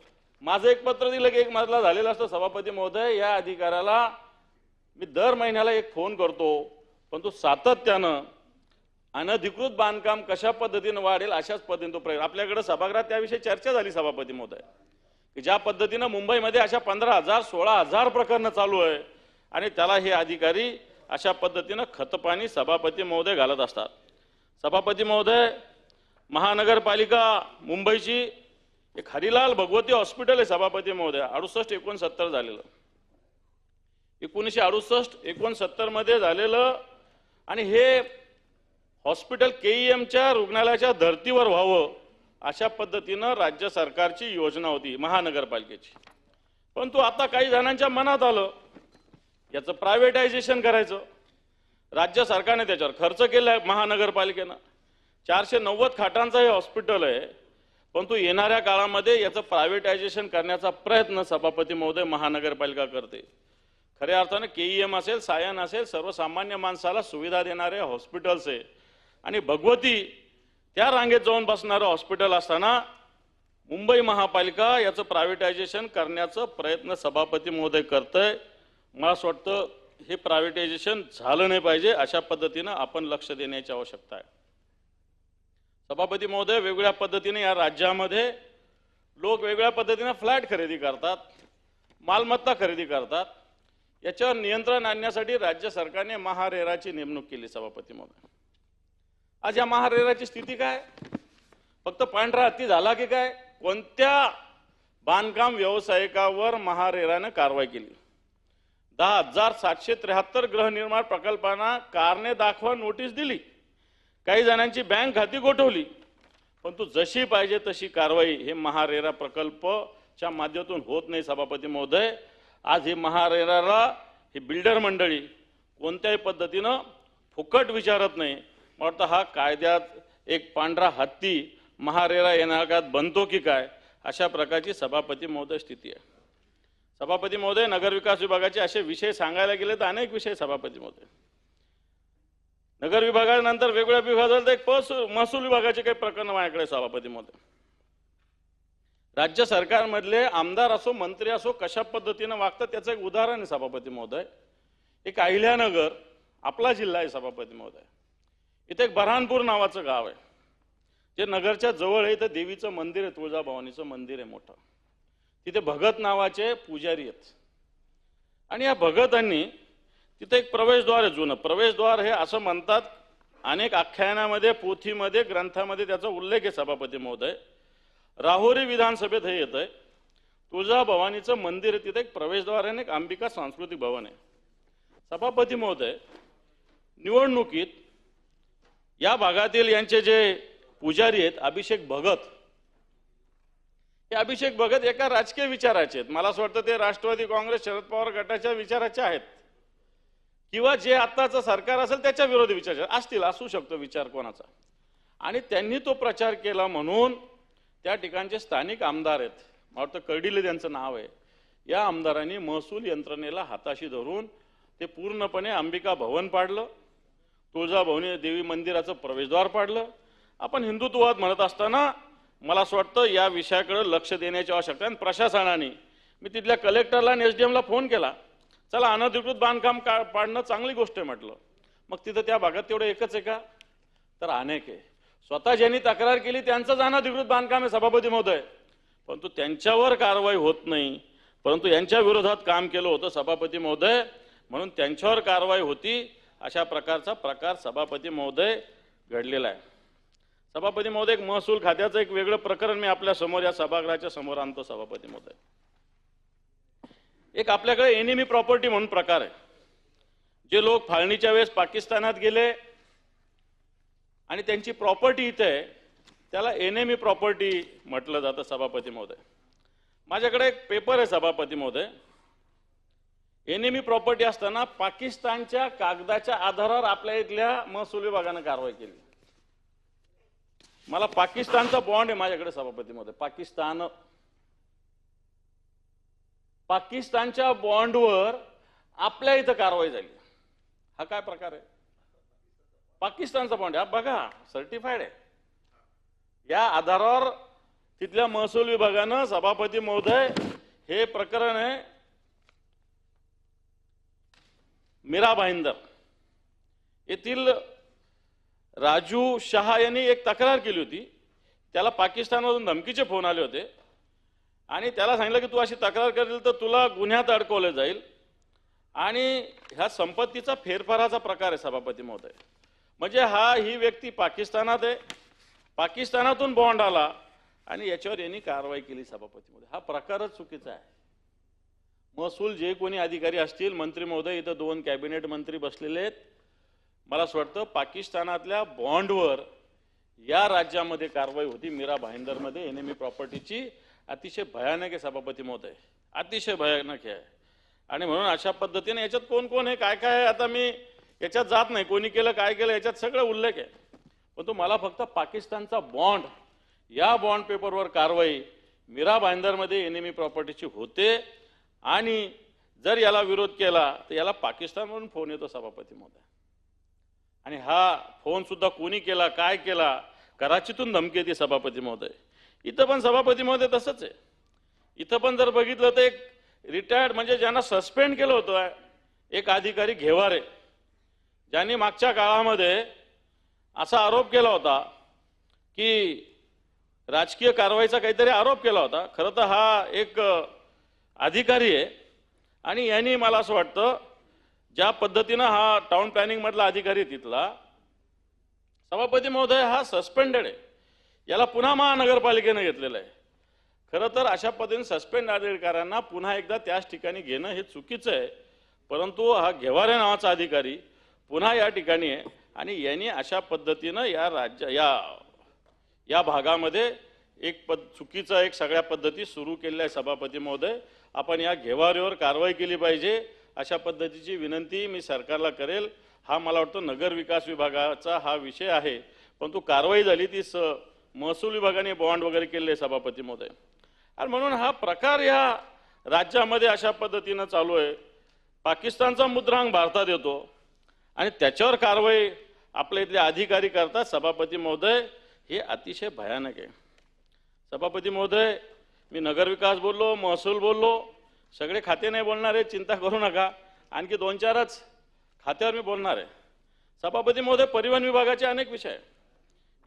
माझं एक पत्र दिलं की एक मजला झालेला असतं, सभापती महोदय या अधिकाऱ्याला मी दर महिन्याला एक फोन करतो, पण तो सातत्यानं अनधिकृत बांधकाम कशा पद्धतीनं वाढेल अशाच पद्धतीने तो प्रयत्न. आपल्याकडे सभागृहात त्याविषयी चर्चा झाली सभापती महोदय, की ज्या पद्धतीनं मुंबईमध्ये अशा 15,000 16,000 प्रकरणं चालू आहे आणि त्याला हे अधिकारी अशा पद्धतीनं खतपाणी सभापती महोदय घालत असतात. सभापती महोदय, महानगरपालिका मुंबईची एक हरिलाल भगवती हॉस्पिटल आहे सभापती महोदय, 68-69 झालेलं, 1968-69 मध्ये झालेलं, आणि हे हॉस्पिटल केईएमच्या रुग्णालयाच्या धर्तीवर व्हावं अशा पद्धतीनं राज्य सरकारची योजना होती महानगरपालिकेची. परंतु आता काही जणांच्या मनात आलं याचं प्रायव्हेटायझेशन करायचं. राज्य सरकारने त्याच्यावर खर्च केला आहे, महानगरपालिकेनं 490 खाटांचं हे हॉस्पिटल आहे, परंतु येणाऱ्या काळामध्ये याचं प्रायव्हेटायझेशन करण्याचा प्रयत्न सभापती महोदय महानगरपालिका करते. खऱ्या अर्थानं केईएम असेल, सायन असेल, सर्वसामान्य माणसाला सुविधा देणारे हॉस्पिटल्स आहे, आणि भगवती त्या रांगेत जाऊन बसणारं हॉस्पिटल असताना मुंबई महापालिका याचं प्रायव्हेटायझेशन करण्याचा प्रयत्न सभापती महोदय करतंय. मला असं वाटतं हे प्रायव्हेटायझेशन झालं नाही पाहिजे, अशा पद्धतीनं आपण लक्ष देण्याची आवश्यकता आहे. सभापती महोदय, वेगवेगळ्या पद्धतीने या राज्यामध्ये लोक वेगवेगळ्या पद्धतीने फ्लॅट खरेदी करतात, मालमत्ता खरेदी करतात. याच्यावर नियंत्रण आणण्यासाठी राज्य सरकारने महारेराची नेमणूक केली सभापती महोदय. आज या महारेराची स्थिती काय? फक्त पांढरा हत्ती झाला की काय? कोणत्या बांधकाम व्यावसायिकावर महारेराने कारवाई केली? 10,773 गृहनिर्माण प्रकल्पांना कारणे दाखवा नोटीस दिली, काही जणांची बँक खाती गोठवली, परंतु जशी पाहिजे तशी कारवाई हे महारेरा प्रकल्पच्या माध्यमातून होत नाही सभापती महोदय. आज हे महारेराला ही बिल्डर मंडळी कोणत्याही पद्धतीनं फुकट विचारत नाही. मला वाटतं हा कायद्यात एक पांढरा हत्ती महारेरा येणाऱ्या काळात बनतो की काय, अशा प्रकारची सभापती महोदय स्थिती आहे. सभापती महोदय, नगरविकास विभागाचे असे विषय सांगायला गेले तर अनेक विषय सभापती महोदय. नगर विभागानंतर वेगवेगळ्या विभागात एक महसूल विभागाचे काही प्रकरण माझ्याकडे सभापती महोदय. राज्य सरकारमधले आमदार असो, मंत्री असो, कशा पद्धतीनं वागतात त्याचं एक उदाहरण आहे सभापती महोदय. एक अहिल्यानगर आपला जिल्हा आहे सभापती महोदय. इथे एक बऱ्हाणपूर नावाचं गाव आहे, जे नगरच्या जवळ आहे. इथं देवीचं मंदिर आहे, तुळजाभवानीचं मंदिर आहे मोठं. तिथे भगत नावाचे पुजारी आहेत, आणि या भगतांनी तिथे एक प्रवेशद्वार आहे, जुनं प्रवेशद्वार हे असं म्हणतात. अनेक आख्यानामध्ये, पोथीमध्ये, ग्रंथामध्ये त्याचा उल्लेख आहे सभापती महोदय. राहुरी विधानसभेत हे येत आहे. तुळजाभवानीचं मंदिर आहे, तिथे एक प्रवेशद्वार आहे, एक अंबिका सांस्कृतिक भवन आहे. सभापती महोदय, निवडणुकीत या भागातील यांचे जे पुजारी आहेत अभिषेक भगत, हे अभिषेक भगत एका राजकीय विचाराचे आहेत. मला असं वाटतं ते राष्ट्रवादी काँग्रेस शरद पवार गटाच्या विचाराचे आहेत, किंवा जे आत्ताचं सरकार असेल त्याच्या विरोधी विचार असतील, असू शकतो विचार कोणाचा. आणि त्यांनी तो प्रचार केला म्हणून त्या ठिकाणचे स्थानिक आमदार आहेत, मला वाटतं कर्डिले त्यांचं नाव आहे, या आमदारांनी महसूल यंत्रणेला हाताशी धरून ते पूर्णपणे अंबिका भवन पाडलं, तुळजाभवानी देवी मंदिराचं प्रवेशद्वार पाडलं. आपण हिंदुत्ववाद म्हणत असताना मला असं वाटतं या विषयाकडे लक्ष देण्याची आवश्यकता आहे. प्रशासनाने, मी तिथल्या कलेक्टरला आणि एसडीएमला फोन केला, चला अनधिकृत बांधकाम पाडणं चांगली गोष्ट आहे म्हटलं. मग तिथं त्या भागात तेवढं एकच आहे का? तर अनेक आहे. स्वतः ज्यांनी तक्रार केली त्यांचंच अनधिकृत बांधकाम आहे सभापती महोदय, परंतु त्यांच्यावर कारवाई होत नाही. परंतु यांच्या विरोधात काम केलं होतं सभापती महोदय, म्हणून त्यांच्यावर कारवाई होती. अशा प्रकारचा प्रकार सभापती महोदय घडलेला आहे. सभापती महोदय, एक महसूल खात्याचं एक वेगळं प्रकरण मी आपल्या समोर या सभागृहाच्या समोर आणतो सभापती महोदय. एक आपल्याकडे एनिमी प्रॉपर्टी म्हणून प्रकार आहे. जे लोक फाळणीच्या वेळेस पाकिस्तानात गेले आणि त्यांची प्रॉपर्टी इथे आहे, त्याला एनिमी प्रॉपर्टी म्हटलं जातं सभापती महोदय. माझ्याकडे एक पेपर आहे सभापती महोदय. एनिमी प्रॉपर्टी असताना पाकिस्तानच्या कागदाच्या आधारावर आपल्या इथल्या महसूल विभागाने कारवाई केली. मला पाकिस्तानचा बॉन्ड आहे माझ्याकडे सभापती महोदय. पाकिस्तानच्या बॉन्डवर आपल्या इथं कारवाई झाली. हा काय प्रकार आहे? पाकिस्तानचा बॉन्ड आहे, बघा सर्टिफाईड आहे. या आधारावर तिथल्या महसूल विभागानं सभापती महोदय हे प्रकरण आहे मीरा भाईंदर येथील राजू शहा यांनी एक तक्रार केली होती. त्याला पाकिस्तानमधून धमकीचे फोन आले होते आणि त्याला सांगितलं की तू अशी तक्रार करेल तर तुला गुन्ह्यात अडकवलं जाईल आणि ह्या संपत्तीचा फेरफाराचा प्रकार आहे सभापती महोदय. म्हणजे ही व्यक्ती पाकिस्तानात आहे, पाकिस्तानातून बॉन्ड आला आणि याच्यावर यांनी कारवाई केली सभापती महोदय. हा प्रकारच चुकीचा आहे. महसूल जे कोणी अधिकारी असतील, मंत्री महोदय इथं 2 कॅबिनेट मंत्री बसलेले आहेत, मला असं वाटतं पाकिस्तानातल्या बॉन्डवर या राज्यामध्ये कारवाई होती मीरा भाईंदरमध्ये एनएमई प्रॉपर्टीची. अतिशय भयानक आहे सभापती महोदय, अतिशय भयानक आहे. आणि म्हणून अशा पद्धतीने याच्यात कोण कोण आहे काय काय आहे आता मी याच्यात जात नाही, कोणी केलं काय केलं याच्यात सगळं उल्लेख आहे. पण तो मला फक्त पाकिस्तानचा बॉन्ड, या बॉन्ड पेपरवर कारवाई मीरा भाईंदरमध्ये एनएमई प्रॉपर्टीची होते आणि जर याला विरोध केला तर याला पाकिस्तानवरून फोन येतो सभापती महोदय. आणि हा फोन सुद्धा कोणी केला काय केला, कराचीतून धमकी येते सभापती महोदय. इथं पण सभापती महोदय तसंच आहे. इथं पण जर बघितलं तर एक रिटायर्ड म्हणजे ज्यांना सस्पेंड केलं होतं एक अधिकारी घेवारे, ज्यांनी मागच्या काळामध्ये असा आरोप केला होता की राजकीय कारवाईचा काहीतरी आरोप केला होता. खरं तर हा एक अधिकारी आहे आणि यांनी मला असं वाटतं ज्या पद्धतीनं हा टाउन प्लॅनिंग मधला अधिकारी तिथला सभापती महोदय हा सस्पेंडेड आहे, याला पुन्हा महानगरपालिकेने घेतलेलं आहे. खरं तर अशा पद्धतीने सस्पेंड अधिकाऱ्यांना पुन्हा एकदा त्याच ठिकाणी घेणं हे चुकीचं आहे. परंतु हा घेवारे नावाचा अधिकारी पुन्हा या ठिकाणी आहे आणि यांनी अशा पद्धतीनं या भागामध्ये चुकीचा एक सगळ्या पद्धती सुरू केलेल्या आहे. सभापती महोदय आपण या घेवाऱ्यावर कारवाई केली पाहिजे अशा पद्धतीची विनंती मी सरकारला करेल. हा मला वाटतं नगर विकास विभागाचा हा विषय आहे, परंतु कारवाई झाली ती महसूल विभागाने बॉन्ड वगैरे केले सभापती महोदय. आणि म्हणून हा प्रकार या राज्यामध्ये अशा पद्धतीनं चालू आहे. पाकिस्तानचा मुद्रांक भारतात येतो आणि त्याच्यावर कारवाई आपल्या इथले अधिकारी करतात सभापती महोदय, हे अतिशय भयानक आहे. सभापती महोदय मी नगरविकास बोललो, महसूल बोललो, सगळे खाते नाही बोलणार आहे, चिंता करू नका. आणखी 2-4च खात्यावर मी बोलणार आहे. सभापती महोदय परिवहन विभागाचे अनेक विषय आहे.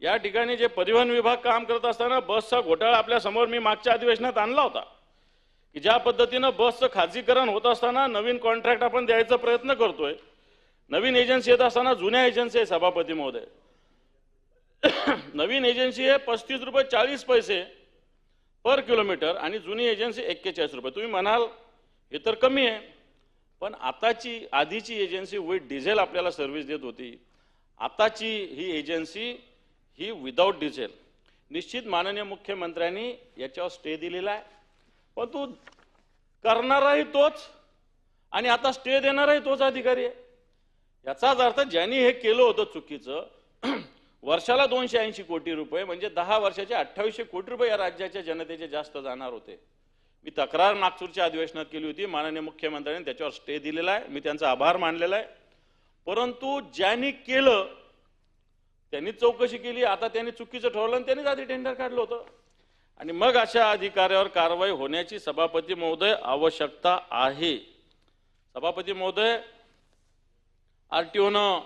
या ठिकाणी जे परिवहन विभाग काम करत असताना बसचा घोटाळा आपल्या समोर मी मागच्या अधिवेशनात आणला होता की ज्या पद्धतीनं बसचं खाजगीकरण होत असताना नवीन कॉन्ट्रॅक्ट आपण द्यायचा प्रयत्न करतोय, नवीन एजन्सी येत असताना जुन्या एजन्सी आहे सभापती महोदय. नवीन एजन्सी आहे 35 रुपये 40 पैसे पर किलोमीटर आणि जुनी एजन्सी 41 रुपये. तुम्ही म्हणाल हे तर कमी आहे, पण आधीची एजन्सी विथ डिझेल आपल्याला सर्व्हिस देत होती. आताची ही एजन्सी ही विदाऊट डिझेल. निश्चित माननीय मुख्यमंत्र्यांनी याच्यावर स्टे दिलेला आहे, पण तू करणाराही तोच आणि आता स्टे देणाराही तोच अधिकारी आहे. याचाच अर्थ ज्यांनी हे केलं होतं चुकीचं, वर्षाला 280 कोटी रुपये म्हणजे 10 वर्षाचे 2800 कोटी रुपये या राज्याच्या जनतेचे जास्त जाणार होते. मी तक्रार नागपूरच्या अधिवेशनात केली होती, माननीय मुख्यमंत्र्यांनी त्याच्यावर स्टे दिलेला आहे, मी त्यांचा आभार मानलेला आहे. परंतु ज्यांनी केलं त्यांनी चौकशी केली, आता त्यांनी चुकीचं ठरवलं आणि त्यांनीच आधी टेंडर काढलं होतं आणि मग अशा अधिकाऱ्यावर कारवाई होण्याची सभापती महोदय आवश्यकता आहे. सभापती महोदय आरटीओनं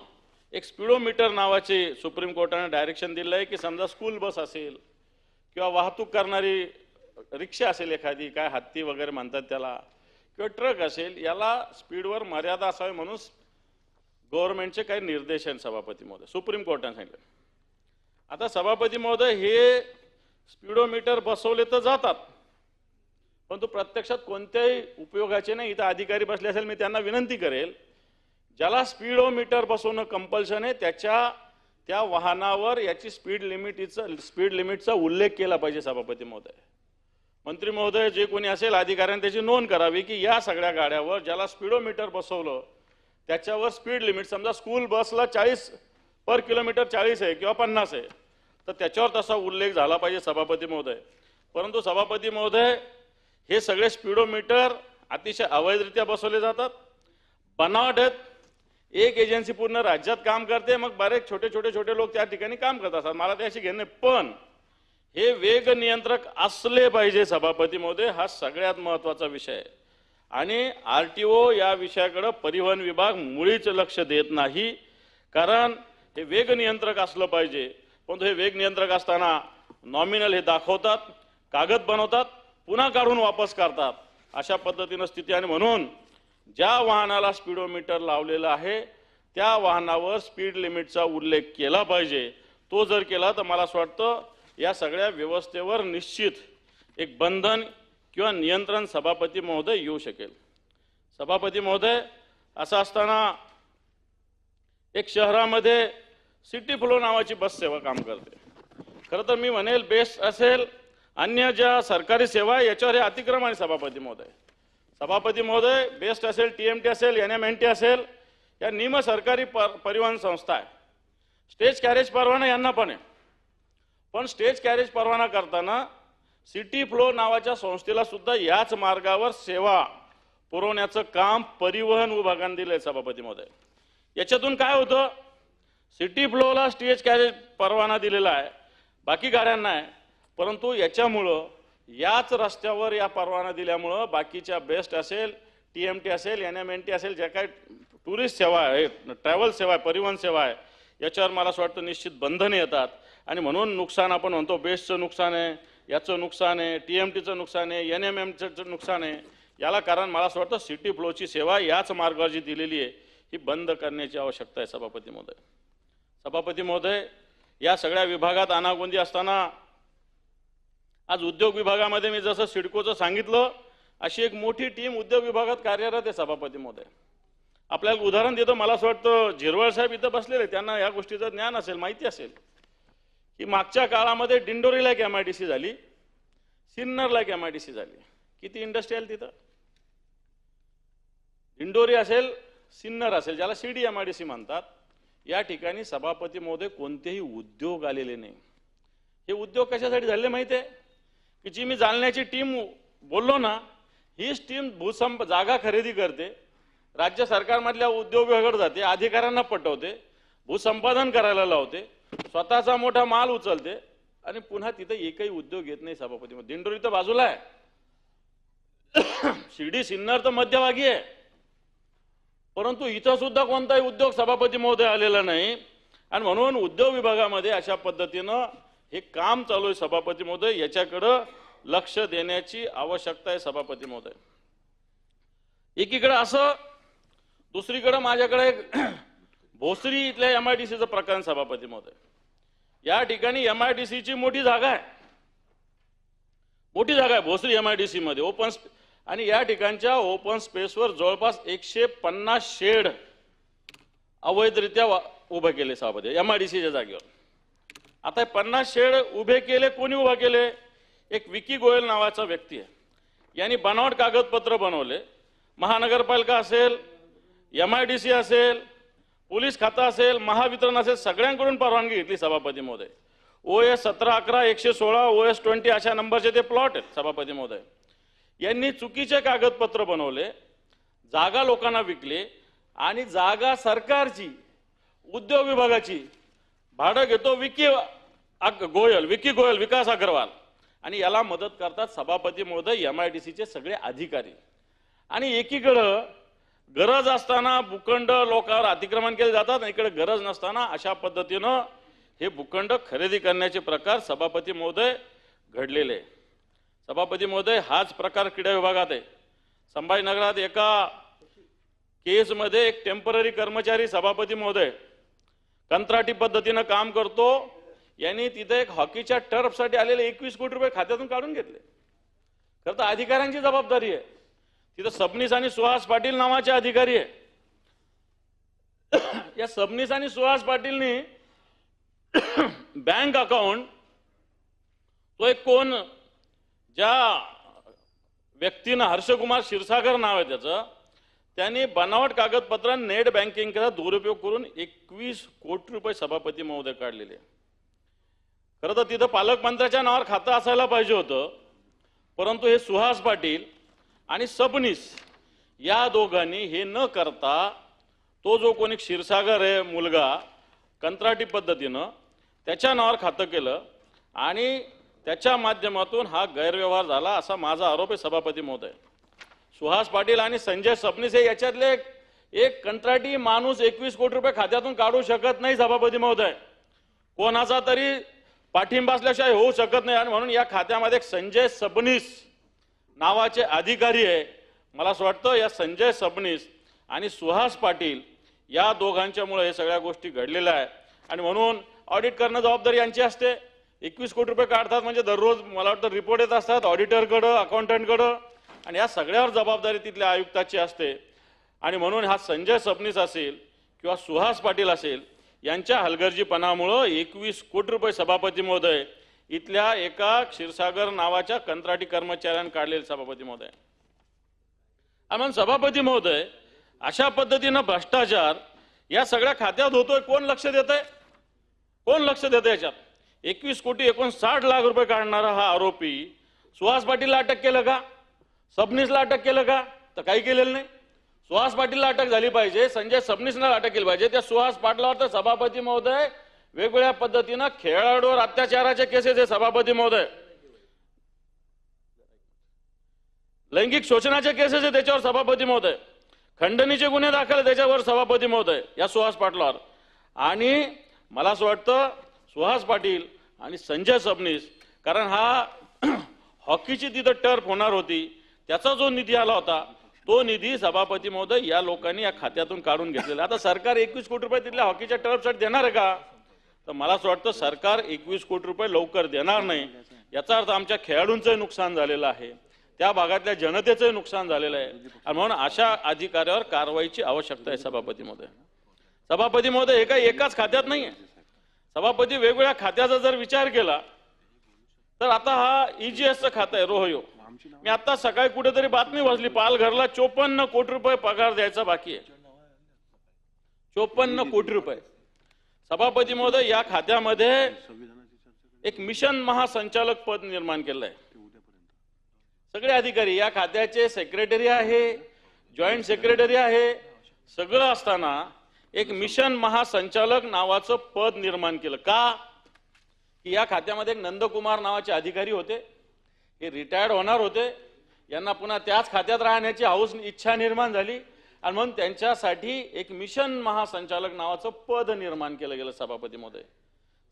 एक स्पीडोमीटर नावाचे सुप्रीम कोर्टाने डायरेक्शन दिलं आहे की समजा स्कूल बस असेल किंवा वाहतूक करणारी रिक्षा असेल एखादी, काय हत्ती वगैरे म्हणतात त्याला, किंवा ट्रक असेल, याला स्पीडवर मर्यादा असावी म्हणून गव्हर्नमेंटचे काही निर्देश आहेत सभापती महोदय, सुप्रीम कोर्टाने सांगितलं. आता सभापती महोदय हे स्पीडोमीटर बसवले तर जातात, परंतु प्रत्यक्षात कोणत्याही उपयोगाचे नाही. इथं अधिकारी बसले असेल, मी त्यांना विनंती करेल ज्याला स्पीडोमीटर बसवणं कंपल्शन आहे त्या वाहनावर याची स्पीड लिमिटचा उल्लेख केला पाहिजे सभापती महोदय. मंत्री महोदय जे कोणी असेल अधिकाऱ्यांनी त्याची नोंद करावी की या सगळ्या गाड्यावर ज्याला स्पीडोमीटर बसवलं त्याच्यावर स्पीड लिमिट, समजा स्कूल बसला 40 पर किलोमीटर 40 आहे किंवा 50 आहे, तर त्याच्यावर तसा उल्लेख झाला पाहिजे सभापती महोदय. परंतु सभापती महोदय हे सगळे स्पीडोमीटर अतिशय अवैधरित्या बसवले जातात, बनावट आहेत. एक एजन्सी पूर्ण राज्यात काम करते, मग बरेच छोटे लोक त्या ठिकाणी काम करत असतात, मला त्याशी घेणे. पण हे वेग नियंत्रक असले पाहिजे सभापती महोदय, हा सगळ्यात महत्त्वाचा विषय आहे. आणि RTO या विषयाकडे परिवहन विभाग मुळीच लक्ष देत नाही. कारण हे वेग नियंत्रक असलं पाहिजे, पण हे वेग नियंत्रक असताना नॉमिनल हे दाखवतात, कागद बनवतात, पुन्हा काढून वापस करतात, अशा पद्धतीनं स्थिती. आणि म्हणून ज्या वाहनाला स्पीडोमीटर लावलेला आहे त्या वाहनावर स्पीड लिमिटचा उल्लेख केला पाहिजे. तो जर केला तर मला असं वाटतं या सगळ्या व्यवस्थेवर निश्चित एक बंधन किंवा नियंत्रण सभापती महोदय येऊ शकेल. सभापती महोदय, असं असताना एक शहरामध्ये सिटी फ्लो नावाची बस सेवा काम करते. खरं तर मी म्हणेल बेस्ट असेल, अन्य ज्या सरकारी सेवा आहे याच्यावर हे अतिक्रमण आहे. सभापती महोदय, बेस्ट असेल, TMT असेल, NMNT असेल, या निम सरकारी परिवहन संस्था आहे. स्टेज कॅरेज परवाना यांना पण आहे. पण स्टेज कॅरेज परवाना करताना सिटी फ्लो नावाच्या संस्थेला सुद्धा याच मार्गावर सेवा पुरवण्याचं काम परिवहन विभागाने दिलंय. सभापती महोदय, याच्यातून काय होतं, सिटी फ्लोला स्टेज कॅरेज परवाना दिलेला आहे, बाकी गाड्यांना आहे. परंतु याच्यामुळं याच रस्त्यावर या परवाना दिल्यामुळं बाकीच्या बेस्ट असेल, TMT असेल, NMNT असेल, ज्या काही टुरिस्ट सेवा आहे, ट्रॅव्हल सेवा आहे, परिवहन सेवा आहे, याच्यावर मला असं वाटतं निश्चित बंधने येतात. आणि म्हणून नुकसान आपण म्हणतो, बेस्टचं नुकसान आहे, याचं नुकसान आहे, TMTचं नुकसान आहे, NMNTचं नुकसान आहे. याला कारण मला असं वाटतं सिटी फ्लोची सेवा याच मार्गावर जी दिलेली आहे ही बंद करण्याची आवश्यकता आहे. सभापती महोदय, या सगळ्या विभागात अनागोंदी असताना आज उद्योग विभागामध्ये मी जसं सिडकोचं सांगितलं, अशी एक मोठी टीम उद्योग विभागात कार्यरत आहे. सभापती महोदय, आपल्याला उदाहरण देतो. मला असं वाटतं झिरवळ साहेब इथं बसलेले, त्यांना या गोष्टीचं ज्ञान असेल, माहिती असेल की मागच्या काळामध्ये दिंडोरीला एक MIDC झाली, सिन्नरला एक MIDC झाली. किती इंडस्ट्री आहे तिथं? दिंडोरी असेल, सिन्नर असेल, ज्याला CD MIDC म्हणतात, या ठिकाणी सभापती महोदय कोणतेही उद्योग आलेले नाही. हे उद्योग कशासाठी झाले माहिती आहे? की जी मी जालन्याची टीम बोललो ना, हीच टीम जागा खरेदी करते, राज्य सरकारमधल्या उद्योग विभागाकडे जाते, अधिकाऱ्यांना पटवते, भूसंपादन करायला लावते, स्वतःचा मोठा माल उचलते आणि पुन्हा तिथे एकही उद्योग येत नाही. सभापती महोदय, दिंडोरी तर बाजूला आहे, शिर्डी सिन्नर तर मध्यभागी आहे, परंतु इथं सुद्धा कोणताही उद्योग सभापती महोदय आलेला नाही. आणि म्हणून उद्योग विभागामध्ये अशा पद्धतीनं हे काम चालू आहे. सभापती महोदय, याच्याकडं लक्ष देण्याची आवश्यकता आहे. सभापती महोदय, एकीकडे असं, दुसरीकडे माझ्याकडे एक भोसरी इथल्या MIDCचं प्रकरण. सभापती महोदय, या ठिकाणी MIDCची मोठी जागा आहे भोसरी MIDC मध्ये ओपन, आणि या ठिकाणच्या ओपन स्पेसवर जवळपास 150 शेड अवैधरित्या उभे केले. सभापती, MIDCच्या जागेवर. आता 50 शेड उभे केले, कोणी उभा केले? एक विकी गोयल नावाचा व्यक्ती आहे. यांनी बनावट कागदपत्र बनवले. महानगरपालिका असेल, MIDC असेल, पोलीस खाता असेल, महावितरण असेल, सगळ्यांकडून परवानगी घेतली. सभापती महोदय, OS 1711 116 OS 20 अशा नंबरचे ते प्लॉट आहेत. सभापती महोदय, यांनी चुकीचे कागदपत्र बनवले, जागा लोकांना विकले, आणि जागा सरकारची, उद्योग विभागाची, भाडं घेतो विकी गोयल, विकास अग्रवाल, आणि याला मदत करतात सभापती महोदय MIDCचे सगळे अधिकारी. आणि एकीकडं गरज असताना भूखंड लोकांवर अतिक्रमण केले जातात, इकडे गरज नसताना अशा पद्धतीनं हे भूखंड खरेदी करण्याचे प्रकार सभापती महोदय घडलेले. सभापती महोदय, हाच प्रकार क्रीडा विभागात आहे. संभाजीनगरात एका केसमध्ये एक टेम्पररी कर्मचारी सभापती महोदय कंत्राटी पद्धतीनं काम करतो, यांनी तिथे एक हॉकीच्या टर्फसाठी आलेले 21 कोटी रुपये खात्यातून काढून घेतले. खरं तर अधिकाऱ्यांची जबाबदारी आहे. तिथं सबनीस आणि सुहास पाटील नावाचे अधिकारी आहे. या सबनीस आणि सुहास पाटीलनी बँक अकाउंट, तो एक कोण, ज्या व्यक्तीनं, हर्षकुमार क्षीरसागर नाव आहे त्याचं, त्यांनी बनावट कागदपत्र नेट बँकिंगचा दुरुपयोग करून 21 कोटी रुपये सभापती महोदय काढलेले. खरं तर तिथं पालकमंत्र्याच्या नावावर खातं असायला पाहिजे होतं, परंतु हे सुहास पाटील आणि सबनीस या दोघांनी हे न करता, तो जो कोणी क्षीरसागर आहे मुलगा, कंत्राटी पद्धतीनं त्याच्या नावावर खातं केलं आणि त्याच्या माध्यमातून हा गैरव्यवहार झाला असा माझा आरोप आहे सभापती महोदय. सुहास पाटील आणि संजय सबनीस हे याच्यातले एक कंत्राटी माणूस 21 कोटी रुपये खात्यातून काढू शकत नाही सभापती महोदय. कोणाचा तरी पाठिंबा असल्याशिवाय होऊ शकत नाही. आणि म्हणून या खात्यामध्ये एक संजय सबनीस नावाचे अधिकारी आहे. मला असं वाटतं या संजय सबनीस आणि सुहास पाटील या दोघांच्यामुळे हे सगळ्या गोष्टी घडलेल्या आहेत. आणि म्हणून ऑडिट करणं जबाबदारी यांची असते. 21 कोटी रुपये काढतात म्हणजे दररोज मला वाटतं रिपोर्ट येत असतात ऑडिटरकडं, अकाउंटंटकडं, आणि या सगळ्यावर जबाबदारी तिथल्या आयुक्ताची असते. आणि म्हणून हा संजय सबनीस असेल किंवा सुहास पाटील असेल यांच्या हलगर्जीपणामुळं 21 कोटी रुपये सभापती महोदय इथल्या एका क्षीरसागर नावाच्या कंत्राटी कर्मचाऱ्याने काढलेले सभापती महोदय. आणि म्हणून सभापती महोदय अशा पद्धतीनं भ्रष्टाचार या सगळ्या खात्यात होतोय. कोण लक्ष देत आहे? कोण लक्ष देत याच्यात? 21 कोटी 59 लाख रुपये काढणारा हा आरोपी सुहास पाटीलला अटक केलं का? सबनीसला अटक केलं का? तर काही केलेलं नाही. सुहास पाटीलला अटक झाली पाहिजे, संजय सबनीसला अटक केली पाहिजे. त्या सुहास पाटलावर तर सभापती महोदय वेगवेगळ्या पद्धतीनं खेळाडूवर अत्याचाराचे केसेस आहे सभापती महोदय. लैंगिक शोषणाचे केसेस आहे त्याच्यावर सभापती महोदय. खंडणीचे गुन्हे दाखल आहे त्याच्यावर सभापती महोदय या सुहास पाटलावर. आणि मला असं वाटतं सुहास पाटील आणि संजय सबनीस, कारण हा हॉकीची तिथं टर्फ होणार होती, त्याचा जो निधी आला होता तो निधी सभापती महोदय या लोकांनी या खात्यातून काढून घेतलेला. आता सरकार 21 कोटी रुपये तिथल्या हॉकीच्या टर्फसाठी देणार आहे का? तर मला असं वाटतं सरकार 21 कोटी रुपये लवकर देणार नाही. याचा अर्थ आमच्या खेळाडूंचंही नुकसान झालेलं आहे, त्या भागातल्या जनतेचंही नुकसान झालेलं आहे. आणि म्हणून अशा अधिकाऱ्यावर कारवाईची आवश्यकता आहे सभापती महोदय. सभापती महोदय हे काही एकाच खात्यात नाही आहे. सभापती वेगवेगळ्या खात्याचा जर विचार केला तर आता हा EGSचं खातं आहे रोहयो. मी आता सकाळी कुठेतरी बातमी वाचली, पालघरला 54 कोटी रुपये पगार द्यायचा बाकी आहे. 54 कोटी रुपये. सभापती महोदय या खात्यामध्ये एक मिशन महासंचालक पद निर्माण केलं आहे. सगळे अधिकारी या खात्याचे सेक्रेटरी आहे, जॉईंट सेक्रेटरी आहे, सगळं असताना एक मिशन महासंचालक नावाचं पद निर्माण केलं का? की या खात्यामध्ये एक नंदकुमार नावाचे अधिकारी होते, हे रिटायर्ड होणार होते, यांना पुन्हा त्याच खात्यात राहण्याची हौस इच्छा निर्माण झाली आणि म्हणून त्यांच्यासाठी एक मिशन महासंचालक नावाचं पद निर्माण केलं गेलं सभापती महोदय.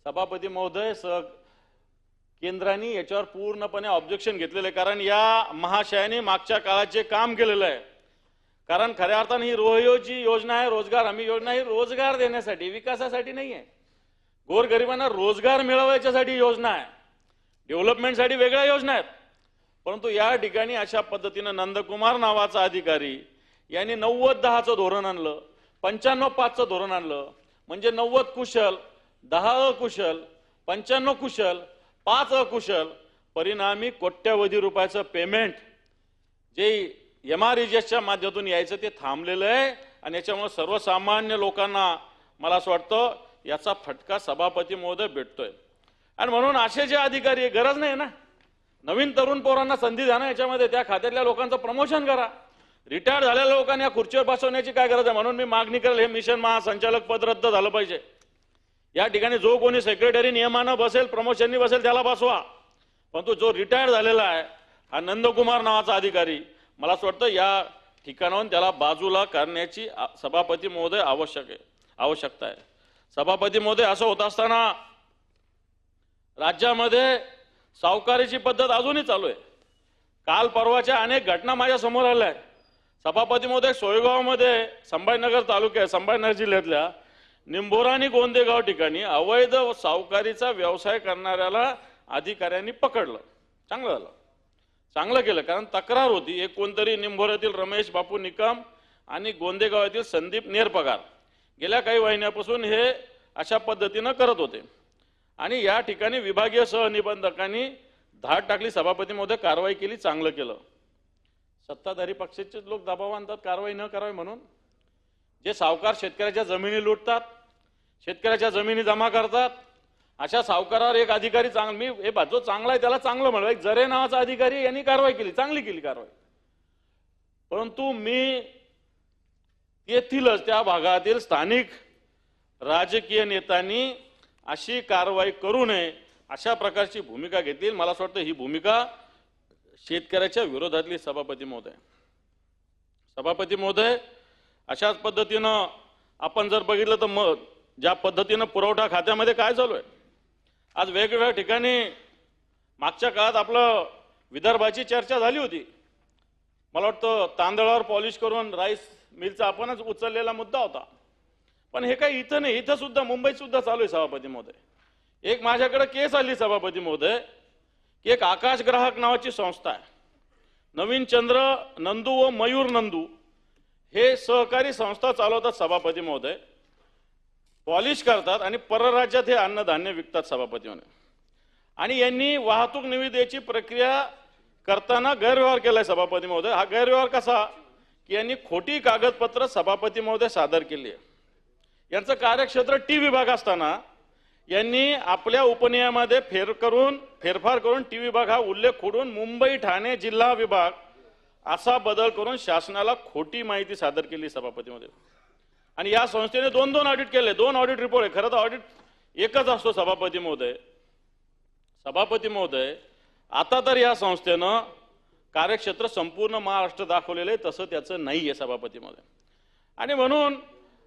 सभापती महोदय केंद्राने याच्यावर पूर्णपणे ऑब्जेक्शन घेतलेलं आहे, कारण या महाशयाने मागच्या काळाचे काम केलेलं आहे. कारण खऱ्या अर्थाने ही रोहयोची योजना आहे, रोजगार हमी योजना, ही रोजगार देण्यासाठी, विकासासाठी नाही आहे. गोरगरिबांना रोजगार मिळवायच्यासाठी योजना आहे, डेव्हलपमेंटसाठी वेगळ्या योजना आहेत. परंतु या ठिकाणी अशा पद्धतीनं नंदकुमार नावाचा अधिकारी यांनी 90-10चं धोरण आणलं, 95-5चं धोरण आणलं. म्हणजे 90 कुशल, 10 अकुशल, 95 कुशल, 5 अकुशल, परिणामी कोट्यवधी रुपयाचं पेमेंट जे MREGSच्या माध्यमातून यायचं ते थांबलेलं आहे. आणि याच्यामुळे सर्वसामान्य लोकांना मला असं वाटतं याचा फटका सभापती महोदय भेटतोय. आणि म्हणून असे जे अधिकारी, गरज नाही ना, नवीन तरुण पोरांना संधी द्या ना याच्यामध्ये, त्या खात्यातल्या लोकांचं प्रमोशन करा. रिटायर्ड झालेल्या लोकांनी या खुर्चीवर बसवण्याची काय गरज आहे? म्हणून मी मागणी करेल हे मिशन महासंचालक पद रद्द झालं पाहिजे. या ठिकाणी जो कोणी सेक्रेटरी नियमानं बसेल, प्रमोशननी बसेल त्याला बसवा. परंतु जो रिटायर्ड झालेला आहे हा नंदकुमार नावाचा अधिकारी, मला असं वाटतं या ठिकाणाहून त्याला बाजूला करण्याची सभापती महोदय आवश्यकता आहे. सभापती महोदय असं होत असताना राज्यामध्ये सावकारीची पद्धत अजूनही चालू आहे. काल परवाच्या अनेक घटना माझ्या समोर आल्या आहेत. सभापती महोदय सोयगावमध्ये संभाजीनगर तालुक्यात, संभाजीनगर जिल्ह्यातल्या निंभोरा आणि गोंदेगाव ठिकाणी अवैध सावकारीचा व्यवसाय करणाऱ्याला अधिकाऱ्यांनी पकडलं. चांगलं झालं, चांगलं केलं. कारण तक्रार होती, एक कोणतरी निंभोऱ्यातील रमेश बापू निकम आणि गोंदेगाव येथील संदीप नेरपगार गेल्या काही महिन्यापासून हे अशा पद्धतीनं करत होते. आणि या ठिकाणी विभागीय सहनिबंधकांनी धाड टाकली. सभापती महोदय कारवाई केली, चांगलं केलं. सत्ताधारी पक्षाचे लोक दबाव आणतात कारवाई न करावी म्हणून. जे सावकार शेतकऱ्याच्या जमिनी लुटतात, शेतकऱ्याच्या जमिनी जमा करतात, अशा सावकारावर एक अधिकारी मी हे जो चांगला आहे त्याला चांगलं म्हणलं. एक जरे नावाचा अधिकारी यांनी कारवाई केली, चांगली केली कारवाई. परंतु मी येथीलच त्या भागातील स्थानिक राजकीय नेत्यांनी अशी कारवाई करू नये अशा प्रकारची भूमिका घेतील. मला असं वाटतं ही भूमिका शेतकऱ्याच्या विरोधातली सभापती महोदय. सभापती महोदय, अशाच पद्धतीनं आपण जर बघितलं तर ज्या पद्धतीनं पुरवठा खात्यामध्ये काय चालू आहे, आज वेगवेगळ्या ठिकाणी मागच्या काळात आपलं विदर्भाची चर्चा झाली होती. मला वाटतं तांदळावर पॉलिश करून राईस मिलचा आपणच उचललेला मुद्दा होता. पण हे काही इथं नाही, इथं सुद्धा मुंबईत सुद्धा चालू आहे सभापती महोदय. एक माझ्याकडे केस आली सभापती महोदय की एक आकाश ग्राहक नावाची संस्था आहे, नवीन चंद्र नंदू व मयूर नंदू हे सहकारी संस्था चालवतात सभापती महोदय. पॉलिश करतात आणि परराज्यात हे अन्नधान्य विकतात सभापती महोदय. आणि यांनी वाहतूक निविदेची प्रक्रिया करताना गैरव्यवहार केलाय सभापती महोदय. हा गैरव्यवहार कसा की यांनी खोटी कागदपत्र सभापती महोदय सादर केली आहे. यांचं कार्यक्षेत्र टी विभाग असताना यांनी आपल्या उपनियमामध्ये फेरफार करून टी विभाग हा उल्लेख खोडून मुंबई ठाणे जिल्हा विभाग असा बदल करून शासनाला खोटी माहिती सादर केली सभापती महोदय. आणि या संस्थेने दोन ऑडिट केले, 2 ऑडिट रिपोर्ट आहे. खरं तर ऑडिट एकच असतो सभापती महोदय. सभापती महोदय, आता तर या संस्थेनं कार्यक्षेत्र संपूर्ण महाराष्ट्र दाखवलेलं आहे, तसं त्याचं नाही आहे सभापती महोदय. आणि म्हणून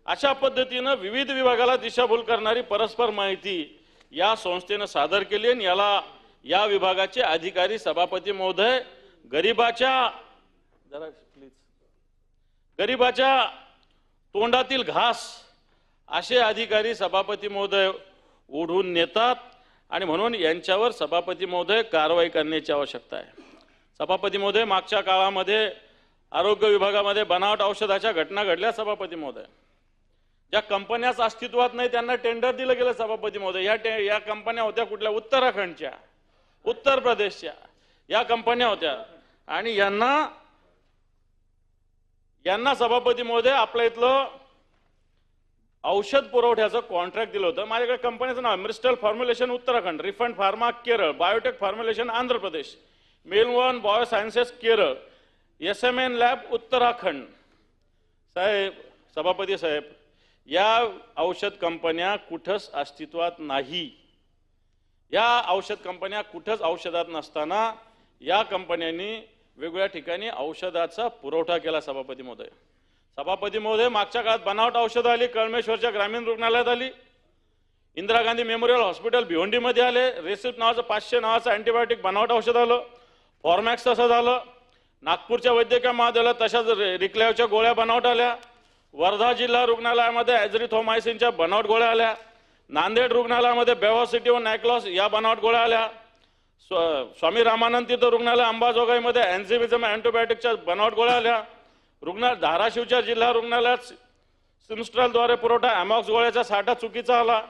अशा पद्धतीनं विविध विभागाला दिशाभूल करणारी परस्पर माहिती या संस्थेनं सादर केली. आणि याला या विभागाचे अधिकारी सभापती महोदय गरीबाच्या तोंडातील घास असे अधिकारी सभापती महोदय ओढून नेतात. आणि म्हणून यांच्यावर सभापती महोदय कारवाई करण्याची आवश्यकता आहे. सभापती महोदय, मागच्या काळामध्ये आरोग्य विभागामध्ये बनावट औषधाच्या घटना घडल्या सभापती महोदय. ज्या कंपन्याच अस्तित्वात नाही त्यांना टेंडर दिलं गेलं सभापती महोदय. या कंपन्या होत्या कुठल्या, उत्तराखंडच्या, उत्तर प्रदेशच्या या कंपन्या होत्या. आणि यांना सभापती महोदय आपल्या इथलं औषध पुरवठ्याचं कॉन्ट्रॅक्ट दिलं होतं. माझ्याकडे कंपनीचं नाव मिस्टल formulation Uttarakhand, refund pharma Kerala, biotech formulation Andhra Pradesh, मेलवन biosciences Kerala, SMN lab Uttarakhand. साहेब, सभापती साहेब, या औषध कंपन्या कुठंच अस्तित्वात नाही. या औषध कंपन्या कुठंच औषधात नसताना या कंपन्यांनी वेगवेगळ्या ठिकाणी औषधाचा पुरवठा केला सभापती महोदय. सभापती महोदय, मागच्या काळात बनावट औषधं आली, कळमेश्वरच्या ग्रामीण रुग्णालयात आली, इंदिरा गांधी मेमोरियल हॉस्पिटल भिवंडीमध्ये आले, रेसिप्ट नावाचं 500 नावाचं अँटीबायोटिक बनावट औषध आलं, फॉर्मॅक्स तसं झालं, नागपूरच्या वैद्यकीय महाविद्यालयात तशाच रिक्लेवच्या गोळ्या बनावट आल्या, वर्धा जिल्हा रुग्णालयामध्ये ॲझ्रिथ्रोमायसिनच्या बनावट गोळ्या आल्या, नांदेड रुग्णालयामध्ये बेवॉसिटी व नायक्लॉस या बनावट गोळ्या आल्या, स्वामी रामानंद तीर्थ रुग्णालय अंबाजोगाईमध्ये एन्झिमिझम अँटीबायोटिकच्या बनावट गोळ्या आल्या, धाराशिवच्या जिल्हा रुग्णालयात सिमस्ट्रलद्वारे पुरवठा अमॉक्स गोळ्याचा साठा चुकीचा आला.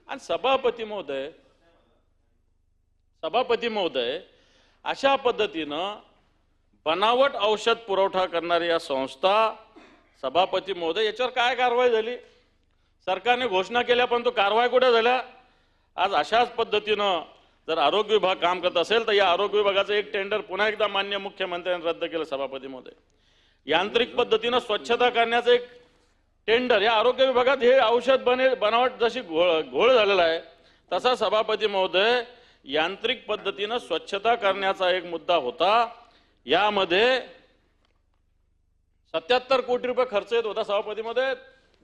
आणि सभापती महोदय, अशा पद्धतीनं बनावट औषध पुरवठा करणारी या संस्था, सभापती महोदय, याच्यावर काय कारवाई झाली? सरकारने घोषणा केल्या पण तो कारवाई कुठे झाल्या? आज अशाच पद्धतीनं जर आरोग्य विभाग काम करत असेल तर या आरोग्य विभागाचं एक टेंडर पुन्हा एकदा माननीय मुख्यमंत्र्यांनी रद्द केलं सभापती महोदय. यांत्रिक पद्धतीनं स्वच्छता करण्याचं एक टेंडर या आरोग्य विभागात, हे औषध बनावट जशी घोळ झालेला आहे तसा सभापती महोदय यांत्रिक पद्धतीनं स्वच्छता करण्याचा एक मुद्दा होता. यामध्ये 77 कोटी रुपये खर्च येत होता सभापती महोदय.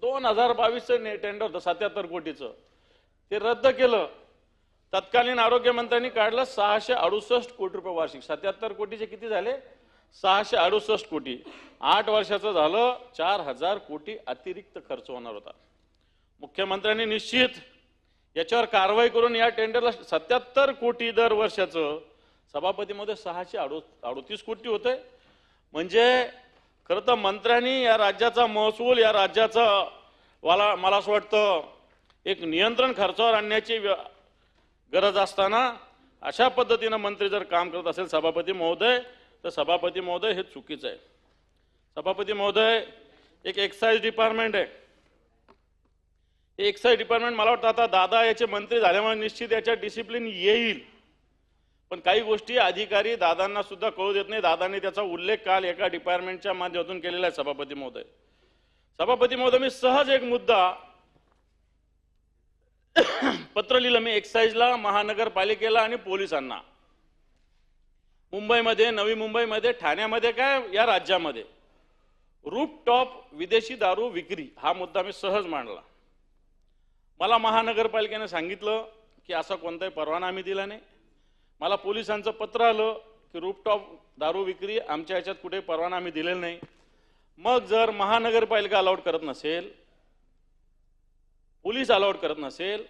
2022चं टेंडर होतं 77 कोटीचं, ते रद्द केलं. तत्कालीन आरोग्यमंत्र्यांनी काढलं 668 कोटी रुपये वार्षिक. 77 कोटीचे किती झाले? 668 कोटी. 8 वर्षाचं झालं 4000 कोटी अतिरिक्त खर्च होणार होता. मुख्यमंत्र्यांनी निश्चित याच्यावर कारवाई करून या टेंडरला 77 कोटी दर वर्षाचं, सभापती मध्ये 638 कोटी होते. म्हणजे खरं तर मंत्र्यांनी या राज्याचा महसूल, या राज्याचा मला असं वाटतं एक नियंत्रण खर्चावर आणण्याची गरज असताना अशा पद्धतीनं मंत्री जर काम करत असेल सभापती महोदय, तर सभापती महोदय हे चुकीचं आहे. सभापती महोदय, एक एक्साइज डिपार्टमेंट आहे. एक्साइज डिपार्टमेंट मला वाटतं आता दादा याचे मंत्री झाल्यामुळे निश्चित याच्या डिसिप्लिन येईल. पण काही गोष्टी अधिकारी दादांना सुद्धा कळू देत नाही. दादांनी त्याचा उल्लेख काल एका डिपार्टमेंटच्या माध्यमातून केलेला आहे सभापती महोदय. सभापती महोदय, मी सहज एक मुद्दा पत्र लिहिलं मी एक्साईजला, महानगरपालिकेला आणि पोलिसांना. मुंबईमध्ये, नवी मुंबईमध्ये, ठाण्यामध्ये, काय या राज्यामध्ये रूफटॉप विदेशी दारू विक्री हा मुद्दा मी सहज मांडला. मला महानगरपालिकेने सांगितलं की असा कोणताही परवाना आम्ही दिला नाही. मला पोलिसांचं पत्र आलं की रूफटॉप दारू विक्री आमच्या ह्याच्यात कुठे परवाना आम्ही दिलेला नाही. मग जर महानगरपालिका अलाउड करत नसेल, पोलीस अलाउड करत नसेल,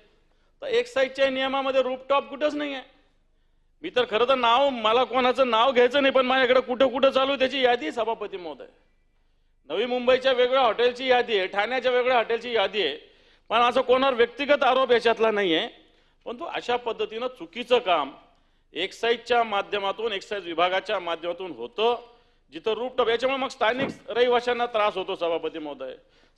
तर एक्साईजच्या नियमामध्ये रूफटॉप कुठंच नाही आहे. मी तर खरं तर नाव, मला कोणाचं नाव घ्यायचं नाही, पण माझ्याकडे कुठं कुठं चालू त्याची यादी सभापती महोदय. नवी मुंबईच्या वेगळ्या हॉटेलची यादी आहे, ठाण्याच्या वेगळ्या हॉटेलची यादी आहे, पण असं कोणावर व्यक्तिगत आरोप याच्यातला नाही आहे. परंतु अशा पद्धतीनं चुकीचं काम एक्साईजच्या माध्यमातून, एक्साईज विभागाच्या माध्यमातून होतं, जिथं रूफटॉप. याच्यामुळे मग स्थानिक रहिवाशांना त्रास होतो सभापती महोदय.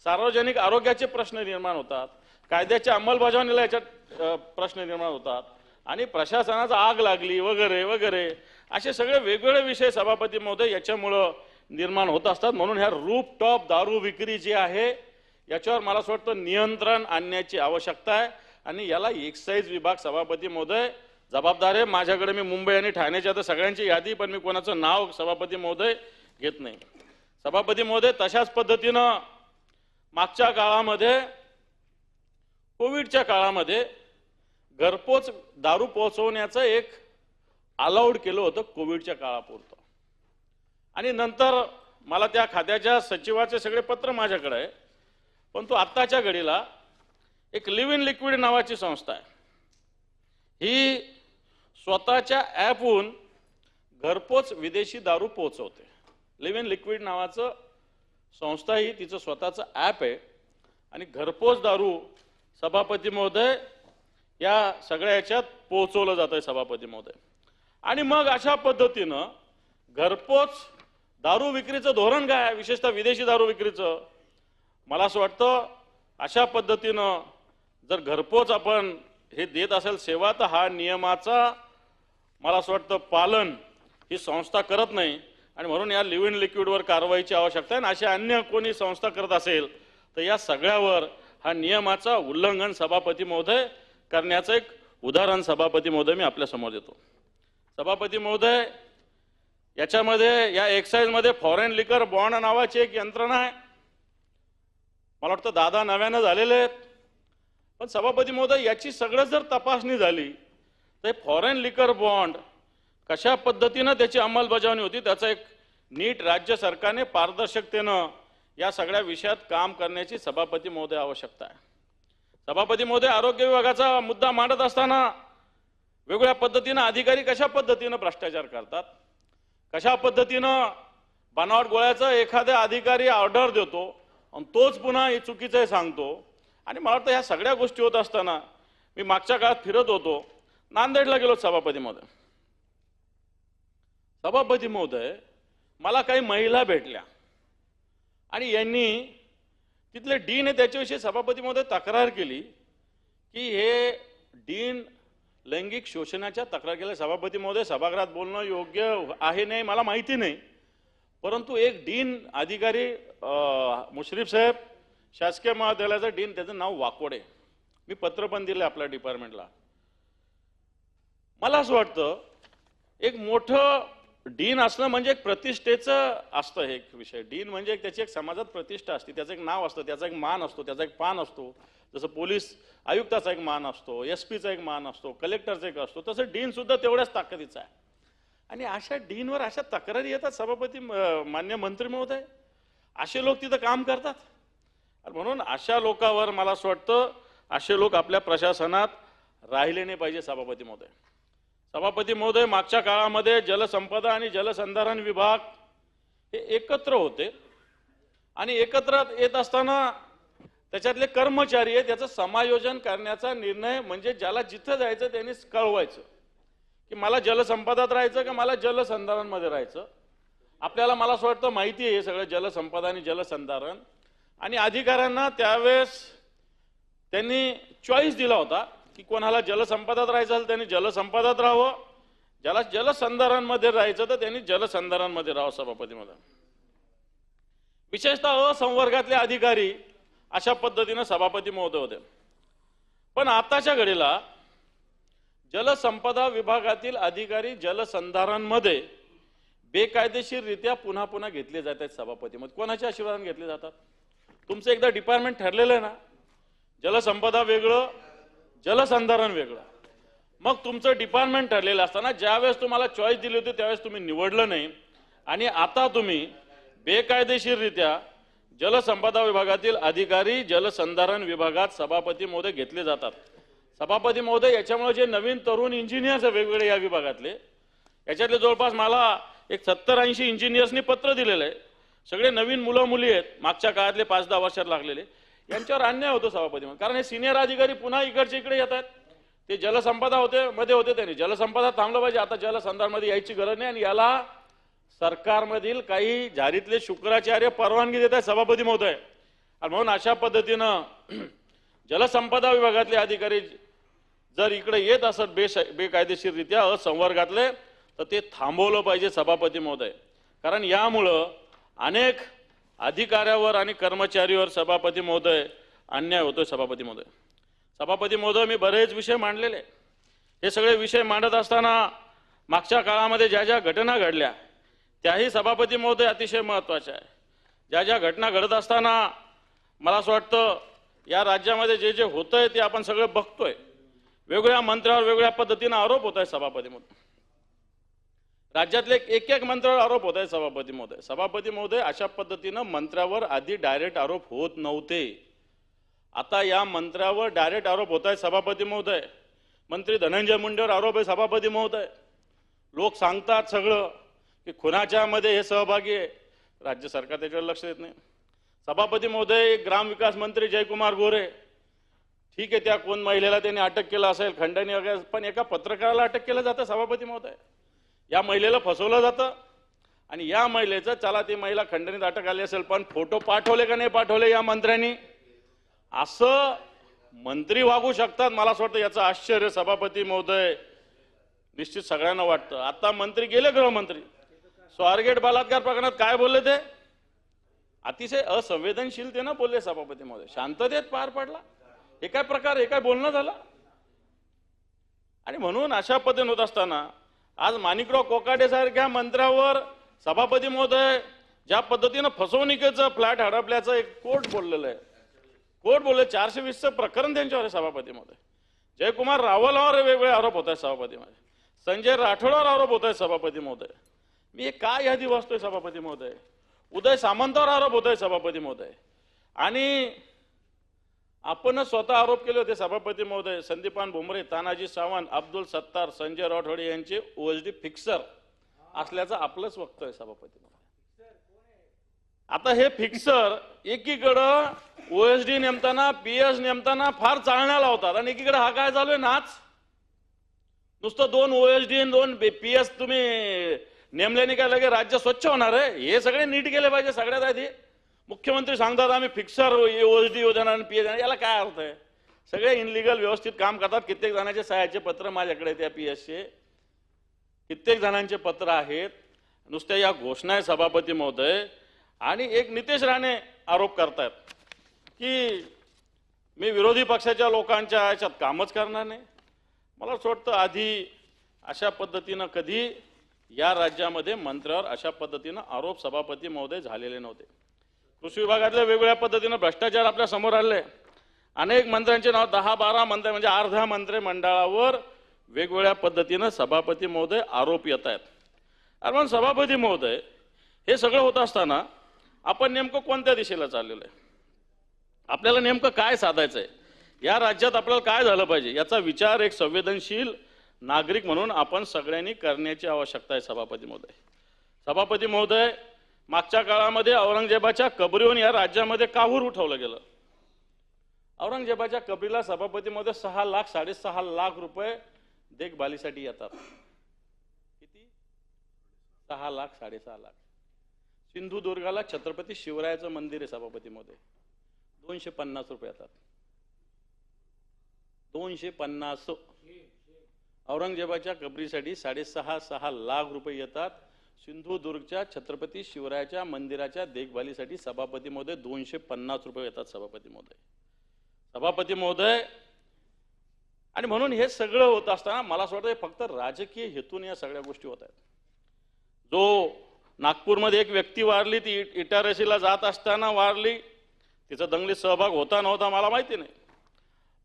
सार्वजनिक आरोग्याचे प्रश्न निर्माण होतात, कायद्याच्या अंमलबजावणीला याच्यात प्रश्न निर्माण होतात, आणि प्रशासनाचा आग लागली वगैरे वगैरे असे सगळे वेगवेगळे विषय सभापती महोदय याच्यामुळं निर्माण होत असतात. म्हणून ह्या रूफटॉप दारू विक्री जी आहे याच्यावर मला असं वाटतं नियंत्रण आणण्याची आवश्यकता आहे, आणि याला एक्साईज विभाग सभापती महोदय जबाबदार आहे. माझ्याकडे मी मुंबई आणि ठाण्याच्या तर सगळ्यांची यादी, पण मी कोणाचं नाव सभापती महोदय घेत नाही. सभापती महोदय, तशाच पद्धतीनं मागच्या काळामध्ये, कोविडच्या काळामध्ये घरपोच दारू पोहोचवण्याचं एक अलाउड केलं होतं कोविडच्या काळापुरतं, आणि नंतर मला त्या खात्याच्या सचिवाचे सगळे पत्र माझ्याकडे आहे. पण तो आत्ताच्या घडीला एक लिव्ह इन लिक्विड नावाची संस्था आहे, ही स्वतःच्या ॲपहून घरपोच विदेशी दारू पोहोचवते. लिव्ह इन लिक्विड नावाचं संस्था ही, तिचं स्वतःचं ॲप आहे, आणि घरपोच दारू सभापती महोदय या सगळ्या याच्यात पोहोचवलं जात आहे सभापती महोदय. आणि मग अशा पद्धतीनं घरपोच दारू विक्रीचं धोरण काय आहे, विशेषतः विदेशी दारू विक्रीचं, मला असं वाटतं अशा पद्धतीनं जर घरपोच आपण हे देत असेल सेवा, तर हा नियमाचा मला असं वाटतं पालन ही संस्था करत नाही, आणि म्हणून या लिव्ह इन लिक्विडवर कारवाईची आवश्यकता आहे. आणि अशा अन्य कोणी संस्था करत असेल तर या सगळ्यावर हा नियमाचा उल्लंघन सभापती महोदय करण्याचं एक उदाहरण सभापती महोदय मी आपल्या समोर देतो. सभापती महोदय, याच्यामध्ये या एक्साईजमध्ये फॉरेन लिकर बॉन्ड नावाची एक यंत्रणा आहे. मला वाटतं दादा नव्यानं झालेले आहेत. पण सभापती महोदय, याची सगळं जर तपासणी झाली तर फॉरेन लिकर बॉन्ड कशा पद्धतीनं त्याची अंमलबजावणी होती, त्याचा एक नीट राज्य सरकारने पारदर्शकतेनं या सगळ्या विषयात काम करण्याची सभापती महोदय आवश्यकता आहे. सभापती महोदय, आरोग्य विभागाचा मुद्दा मांडत असताना वेगवेगळ्या पद्धतीनं अधिकारी कशा पद्धतीनं भ्रष्टाचार करतात, कशा पद्धतीनं बनावट गोळ्याचा एखादा अधिकारी ऑर्डर देतो आणि तोच पुन्हा हे चुकीचं सांगतो. आणि मला वाटतं ह्या सगळ्या गोष्टी होत असताना मी मागच्या काळात फिरत होतो, नांदेडला गेलो सभापती महोदय. सभापती महोदय, मला काही महिला भेटल्या आणि यांनी तिथले डीन आहे त्याच्याविषयी सभापती महोदय तक्रार केली की हे डीन लैंगिक शोषणाच्या तक्रार केल्या. सभापती महोदय, सभागृहात बोलणं योग्य आहे नाही मला माहिती नाही, परंतु एक डीन अधिकारी मुश्रीफ साहेब शासकीय महाविद्यालयाचा डीन, त्याचं नाव वाकोडे, मी पत्र पण दिलं आपल्या डिपार्टमेंटला. मला असं वाटतं एक मोठं डीन असणं म्हणजे एक प्रतिष्ठेचं असतं. हे एक विषय, डीन म्हणजे त्याची एक समाजात प्रतिष्ठा असते, त्याचं एक नाव असतं, त्याचा एक मान असतो, त्याचा एक पान असतो. जसं पोलीस आयुक्ताचा एक मान असतो, एसपीचा एक मान असतो, कलेक्टरचा एक असतो, तसं डीन सुद्धा तेवढ्याच ताकदीचा आहे. आणि अशा डीनवर अशा तक्रारी येतात सभापती मान्य मंत्री महोदय, असे लोक तिथं काम करतात. म्हणून अशा लोकांवर मला असं वाटतं असे लोक आपल्या प्रशासनात राहिले नाही पाहिजे सभापती महोदय. सभापती महोदय, मागच्या काळामध्ये जलसंपदा आणि जलसंधारण विभाग हे एकत्र होते, आणि एकत्र येत असताना त्याच्यातले कर्मचारी आहे त्याचं समायोजन करण्याचा निर्णय म्हणजे ज्याला जिथं जायचं त्यांनी कळवायचं की मला जलसंपदात राहायचं का मला जलसंधारणमध्ये राहायचं. आपल्याला मला असं वाटतं माहिती आहे हे सगळं जलसंपदा आणि जलसंधारण, आणि अधिकाऱ्यांना त्यावेळेस त्यांनी चॉईस दिला होता की कोणाला जलसंपदात राहायचं असेल त्यांनी जलसंपदात राहावं, ज्याला जलसंधारणमध्ये राहायचं तर त्यांनी जलसंधारणमध्ये राहावं. सभापती महोदय, विशेषतः संवर्गातले अधिकारी अशा पद्धतीनं सभापती महोदय होते. पण आताच्या घडीला जलसंपदा विभागातील अधिकारी जलसंधारणमध्ये बेकायदेशीररित्या पुन्हा पुन्हा घेतले जात आहेत सभापतीमध्ये. कोणाच्या आशीर्वादाने घेतले जातात? तुमचं एकदा डिपार्टमेंट ठरलेलं आहे ना, जलसंपदा वेगळं, जलसंधारण वेगळं. मग तुमचं डिपार्टमेंट ठरलेलं असताना ज्यावेळेस तुम्हाला चॉईस दिली होती त्यावेळेस तुम्ही निवडलं नाही, आणि आता तुम्ही बेकायदेशीररित्या जलसंपदा विभागातील अधिकारी जलसंधारण विभागात सभापती महोदय घेतले जातात. सभापती महोदय, याच्यामुळे जे नवीन तरुण इंजिनियर्स वेगवेगळे या विभागातले, याच्यातले जवळपास मला एक 70-80 इंजिनियर्सनी पत्र दिलेलं आहे. सगळे नवीन मुलं मुली आहेत, मागच्या काळातले 5-10 वर्षात लागलेले. यांच्यावर अन्याय होतो सभापती म्हणून, कारण हे सिनियर अधिकारी पुन्हा इकडचे इकडे येतात. ते जलसंपदा मध्ये होते, त्यांनी जलसंपदा थांबलं पाहिजे, आता जलसंधारणमध्ये यायची गरज नाही. आणि याला सरकारमधील काही झारीतले शुक्राचार्य परवानगी देत आहेत सभापती महोदय. आणि म्हणून अशा पद्धतीनं जलसंपदा विभागातले अधिकारी जर इकडे येत असत बेकायदेशीररित्या असंवर्गातले, तर ते थांबवलं पाहिजे सभापती महोदय. कारण यामुळं अनेक अधिकाऱ्यावर आणि कर्मचारीवर सभापती महोदय अन्याय होतोय सभापती महोदय. सभापती महोदय, मी बरेच विषय मांडलेले. हे सगळे विषय मांडत असताना मागच्या काळामध्ये ज्या ज्या घटना घडल्या त्याही सभापती महोदय अतिशय महत्त्वाच्या आहे. ज्या ज्या घटना घडत असताना मला असं वाटतं या राज्यामध्ये जे जे होतंय ते आपण सगळं बघतोय. वेगवेगळ्या मंत्र्यावर वेगवेगळ्या पद्धतीनं आरोप होत आहे सभापती महोदय. राज्यातले एक एक मंत्र्यावर आरोप होत आहे सभापती महोदय. सभापती महोदय, अशा पद्धतीनं मंत्र्यावर आधी डायरेक्ट आरोप होत नव्हते. आता या मंत्र्यावर डायरेक्ट आरोप होत आहे सभापती महोदय. मंत्री धनंजय मुंडेवर आरोप आहे सभापती महोदय. लोक सांगतात सगळं की खुनाच्या मध्ये हे सहभागी आहे, राज्य सरकार त्याच्यावर लक्ष देत नाही. सभापती महोदय, ग्रामविकास मंत्री जयकुमार गोरे, ठीक आहे, त्या कोण महिलेला त्यांनी अटक केलं असेल खंडणी वगैरे, पण एका पत्रकाराला अटक केलं जातं सभापती महोदय. या महिलेला फसवलं जातं आणि या महिलेचं, चला ती महिला खंडणीत अटक आली असेल, पण फोटो पाठवले का नाही पाठवले या मंत्र्यांनी? असं मंत्री वागू शकतात? मला असं वाटतं याचं आश्चर्य सभापती महोदय निश्चित सगळ्यांना वाटतं. आता मंत्री गेले, गृहमंत्री, स्वारगेट बलात्कार प्रकरणात काय बोलले ते? अतिशय असंवेदनशीलतेनं बोलले सभापती महोदय. शांततेत पार पडला. हे काय प्रकार, हे काय बोलणं झालं? आणि म्हणून अशा पद्धतीने होत असताना आज माणिकराव कोकाटे सारख्या मंत्र्यावर सभापती महोदय ज्या पद्धतीनं फसवणुकीचं फ्लॅट हडपल्याचं एक कोर्ट बोललेलं आहे. कोर्ट बोलले 420चं प्रकरण त्यांच्यावर आहे सभापती महोदय. जयकुमार रावलावर वेगवेगळे आरोप होत आहेत सभापती महोदय. संजय राठोडावर आरोप होत आहेत सभापती महोदय. मी हे काय यादी वाचतोय सभापती महोदय? उदय सामंतावर आरोप होत आहे सभापती महोदय. आणि आपण स्वतः आरोप केले होते सभापती महोदय. संदीपान भुमरे, तानाजी सावंत, अब्दुल सत्तार, संजय राठोडे यांचे ओएसडी फिक्सर असल्याचं आपलंच वक्तव्य सभापती महोदय. आता हे फिक्सर एकीकडं ओएसडी नेमताना, पीएस नेमताना फार चालण्या लावतात आणि एकीकडे हा काय चालू आहे नाच. नुसतं 2 ओएसडी आणि 2 पीएस तुम्ही नेमल्याने काय लगे राज्य स्वच्छ होणार आहे? हे सगळे नीट केले पाहिजे. सगळ्यात आधी मुख्यमंत्री सांगतात आम्ही फिक्सर ओएसडी योजना आणि पीएस, याला काय अर्थ आहे? सगळे इनलिगल व्यवस्थित काम करतात. कित्येक जणांचे सह्याचे पत्र माझ्याकडे त्या पीएसचे, कित्येक जणांचे पत्र आहेत. नुसत्या या घोषणा आहे सभापती महोदय. आणि एक नितेश राणे आरोप करतात की मी विरोधी पक्षाच्या लोकांच्या याच्यात कामच करणार नाही. मला असं वाटतं आधी अशा पद्धतीनं कधी या राज्यामध्ये मंत्र्यावर अशा पद्धतीनं आरोप सभापती महोदय झालेले नव्हते. कृषी विभागातल्या वेगवेगळ्या पद्धतीनं भ्रष्टाचार आपल्या समोर आले. अनेक मंत्र्यांचे नाव, 10-12 मंत्री म्हणजे अर्ध्या मंत्रिमंडळावर वेगवेगळ्या पद्धतीनं सभापती महोदय आरोप येत आहेत. आणि म्हणून सभापती महोदय, हे सगळं होत असताना आपण नेमकं कोणत्या दिशेला चाललेलं आहे? आपल्याला नेमकं काय साधायचं आहे? या राज्यात आपल्याला काय झालं पाहिजे याचा विचार एक संवेदनशील नागरिक म्हणून आपण सगळ्यांनी करण्याची आवश्यकता आहे सभापती महोदय. सभापती महोदय, मागच्या काळामध्ये औरंगजेबाच्या कबरीवरून या राज्यामध्ये काहूर उठवलं गेलं. औरंगजेबाच्या कबरीला सभापती महोदय 6 लाख 6.5 लाख रुपये देखभालीसाठी येतात. किती? 6 लाख 6.5 लाख. सिंधुदुर्गाला छत्रपती शिवरायाचं मंदिर आहे सभापती महोदय, 250 रुपये येतात. 250. औरंगजेबाच्या कबरीसाठी 6.5 लाख रुपये येतात. सिंधुदुर्गच्या छत्रपती शिवरायाच्या मंदिराच्या देखभालीसाठी सभापती महोदय 250 रुपये येतात. सभापती महोदय, आणि म्हणून हे सगळं होत असताना मला असं वाटतं फक्त राजकीय हेतून या सगळ्या गोष्टी होत आहेत. जो नागपूरमध्ये एक व्यक्ती वारली, ती इटारसीला जात असताना वारली, तिचा दंगलीत सहभाग होता नव्हता मला माहिती नाही,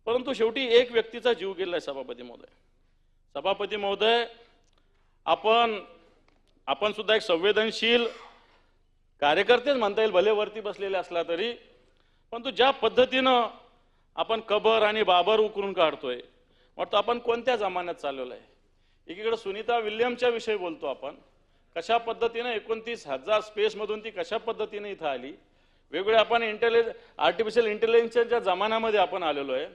परंतु शेवटी एक व्यक्तीचा जीव गेलाय. सभापती महोदय, आपण सुद्धा एक संवेदनशील कार्यकर्तेच म्हणता येईल, भले वरती बसलेले असला तरी, परंतु ज्या पद्धतीनं आपण कबर आणि बाबर उकरून काढतोय, वाटतं आपण कोणत्या जमान्यात चालवलं आहे. एकीकडे सुनीता विल्यमच्या विषयी बोलतो आपण, कशा पद्धतीने 29,000 स्पेसमधून ती कशा पद्धतीने इथं आली. वेगवेगळे आपण आर्टिफिशियल इंटेलिजन्सच्या जमान्यामध्ये आपण आलेलो आहे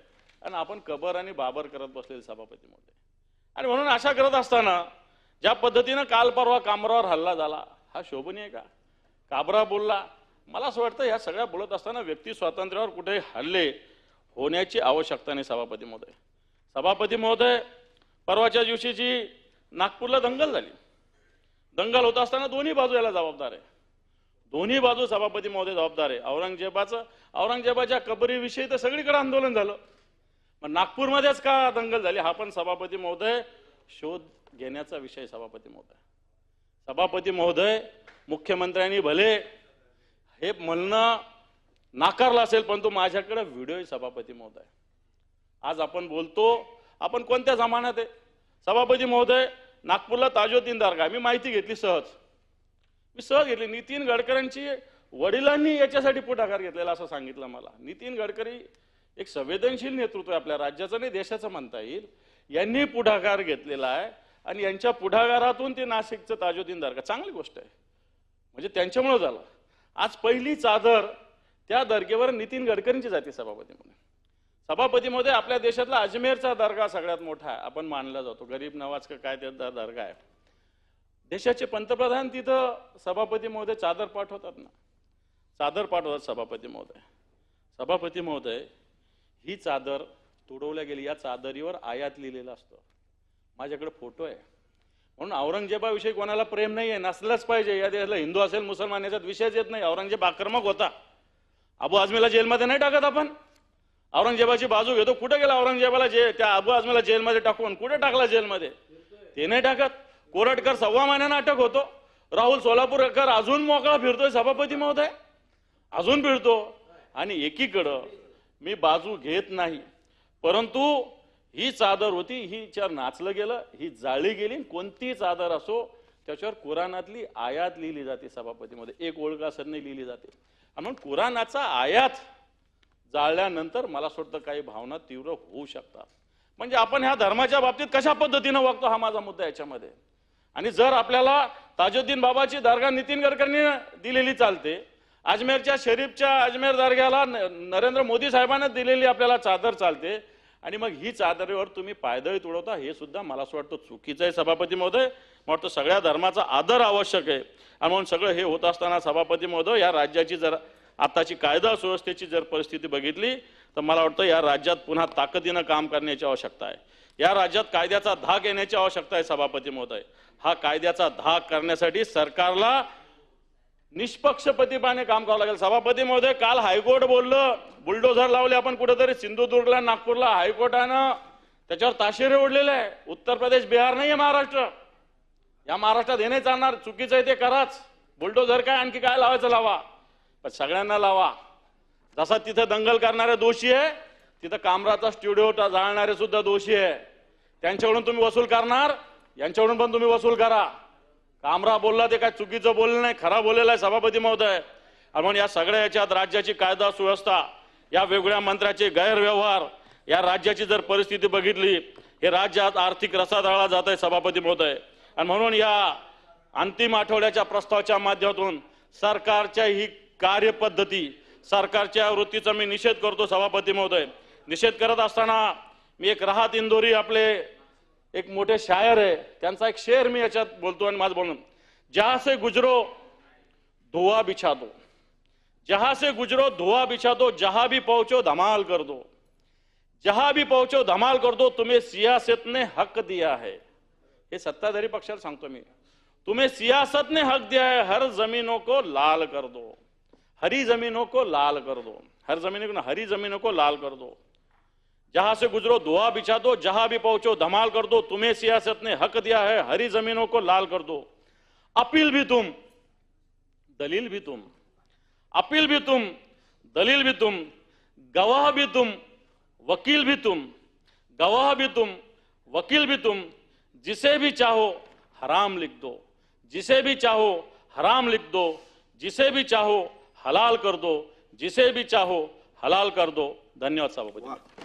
आणि आपण कबर आणि बाबर करत बसलेले सभापती महोदय. आणि म्हणून अशा करत असताना ज्या पद्धतीनं काल परवा कामरावर हल्ला झाला, हा शोभनीय का? काबरा बोलला. मला असं वाटतं या सगळ्या बोलत असताना व्यक्ती स्वातंत्र्यावर कुठे हल्ले होण्याची आवश्यकता नाही. सभापती महोदय, परवाच्या दिवशीची नागपूरला दंगल झाली. दंगल होत असताना दोन्ही बाजू याला जबाबदार आहे. दोन्ही बाजू सभापती महोदय जबाबदार आहे. औरंगजेबाच्या कबरीविषयी तर सगळीकडे आंदोलन झालं, मग नागपूरमध्येच का दंगल झाली हा पण सभापती महोदय शोध घेण्याचा विषय. सभापती महोदय, मुख्यमंत्र्यांनी भले हे म्हणणं नाकारलं असेल, परंतु माझ्याकडे व्हिडिओ आहे सभापती महोदय. आज आपण बोलतो, आपण कोणत्या जमान्यात आहे. सभापती महोदय, नागपूरला ताजुद्दीन दर्गा मी माहिती घेतली सहज घेतली. नितीन गडकरींची वडिलांनी याच्यासाठी पुढाकार घेतलेला असं सांगितलं मला. नितीन गडकरी एक संवेदनशील नेतृत्व आहे आपल्या राज्याचं नाही देशाचं म्हणता येईल, यांनी पुढाकार घेतलेला आहे आणि यांच्या पुढाकारातून ते नाशिकचं ताजुद्दीन दर्गा चांगली गोष्ट आहे, म्हणजे त्यांच्यामुळे झालं. आज पहिली चादर त्या दर्गेवर नितीन गडकरींची जाते. सभापती महोदय, आपल्या देशातला अजमेरचा दर्गा सगळ्यात मोठा आहे, आपण मानला जातो. गरीब नवाज का काय त्याचा दर्गा आहे. देशाचे पंतप्रधान तिथं सभापती महोदय चादर पाठवतात ना, सभापती महोदय, ही चादर तुडवल्या गेली. या चादरीवर आयात लिहिलेलं असतं. माझ्याकडे फोटो आहे. म्हणून औरंगजेबाविषयी कोणाला प्रेम नाही आहे, नसलंच पाहिजे. या देशाला हिंदू असेल मुसलमान याच्यात विषयच येत नाही. औरंगजेब आक्रमक होता. अबू आझमीला जेलमध्ये नाही टाकत आपण. औरंगजेबाची बाजू घेतो. कुठे गेला औरंगजेबाला? त्या अबू आझमीला जेलमध्ये टाकून कुठे टाकला जेलमध्ये? ते नाही टाकत. कोरटकर 1.25 महिन्यानं अटक होतो. राहुल सोलापूरकर अजून मोकळा फिरतोय सभापती महोदय, अजून फिरतो. आणि एकीकडं मी बाजू घेत नाही, परंतु ही चादर होती, हिच्यावर नाचलं गेलं, ही जाळली गेली. कोणती चादर असो त्याच्यावर कुराणातली आयात लिहिली जाते सभापती मध्ये, एक ओळ का नाही लिहिली जाते. म्हणून कुराणाचा आयात जाळल्यानंतर मला वाटतं काही भावना तीव्र होऊ शकतात. म्हणजे आपण ह्या धर्माच्या बाबतीत कशा पद्धतीनं वागतो हा माझा मुद्दा याच्यामध्ये. आणि जर आपल्याला ताजुद्दीन बाबाची दर्गा नितीन गडकरींनी दिलेली चालते, अजमेरच्या शरीफच्या अजमेर दर्ग्याला नरेंद्र मोदी साहेबांना दिलेली आपल्याला चादर चालते, आणि मग ही चादरीवर तुम्ही पायदळी तुडवता, हे सुद्धा मला असं वाटतं चुकीचं आहे सभापती महोदय. मला वाटतं सगळ्या धर्माचा आदर आवश्यक आहे. आणि म्हणून सगळं हे होत असताना सभापती महोदय, या राज्याची जर आताची कायदा सुव्यवस्थेची जर परिस्थिती बघितली तर मला वाटतं या राज्यात पुन्हा ताकदीनं काम करण्याची आवश्यकता आहे. या राज्यात कायद्याचा धाक येण्याची आवश्यकता आहे सभापती महोदय. हा कायद्याचा धाक करण्यासाठी सरकारला निष्पक्षपातीपणे काम करावं लागेल. सभापती महोदय, काल हायकोर्ट बोललं, बुलडोझर लावले आपण कुठेतरी सिंधुदुर्गला, नागपूरला. हायकोर्टानं त्याच्यावर ताशेरे ओढलेले आहे. उत्तर प्रदेश, बिहार नाहीये महाराष्ट्र. या महाराष्ट्रात हे नाही चालणार. चुकीचं आहे ते कराच. बुलडोझर काय आणखी काय लावायचं लावा, पण सगळ्यांना लावा. जसा तिथे दंगल करणारे दोषी आहे, तिथं कामराचा स्टुडिओ जाळणारे सुद्धा दोषी आहे. त्यांच्याकडून तुम्ही वसूल करणार, यांच्याकडून पण तुम्ही वसूल करा. कामरा बोलला ते काय चुकीचं बोललं नाही, खरा बोललेला आहे सभापती महोदय. म्हणून या सगळ्या याच्यात राज्याची कायदा सुव्यवस्था, या वेगवेगळ्या मंत्र्याचे गैरव्यवहार, या राज्याची जर परिस्थिती बघितली, हे राज्यात आर्थिक रसातळाला जात आहे सभापती महोदय. आणि म्हणून या अंतिम आठवड्याच्या प्रस्तावाच्या माध्यमातून सरकारच्या ही कार्यपद्धती, सरकारच्या वृत्तीचा मी निषेध करतो सभापती महोदय. निषेध करत असताना मी एक राहत इंदोरी आपले एक मोठे शायर आहे, त्यांचा एक शेर मी याच्यात बोलतो आणि माझं बोलणं, जहां से गुजरो धुआं बिछा दो, जहां से गुजरो धुआं बिछा दो, जहां भी पहुंचो धमाल कर दो, जहां भी पहुंचो धमाल कर दो, तुम्हें सियासत ने हक दिया है. हे सत्ताधारी पक्षाला सांगतो मी, तुम्हें सियासत ने हक दिया है, हर जमीनों को लाल कर दो, हरी जमीनों को लाल कर दो, हर जमीनों को हरी जमीनों को लाल कर दो. जहां से गुजरो दुआ बिछा दो, जहां भी पहुंचो धमाल कर दो, तुम्हें सियासत ने हक दिया है, हरी जमीनों को लाल कर दो। अपील भी तुम, दलील भी तुम, अपील भी तुम, दलील भी तुम, गवाह भी तुम, वकील भी तुम, गवाह भी तुम, वकील भी तुम, जिसे भी चाहो हराम लिख दो, जिसे भी चाहो हराम लिख दो, जिसे भी चाहो हलाल कर दो, जिसे भी चाहो हलाल कर दो। धन्यवाद सभापति।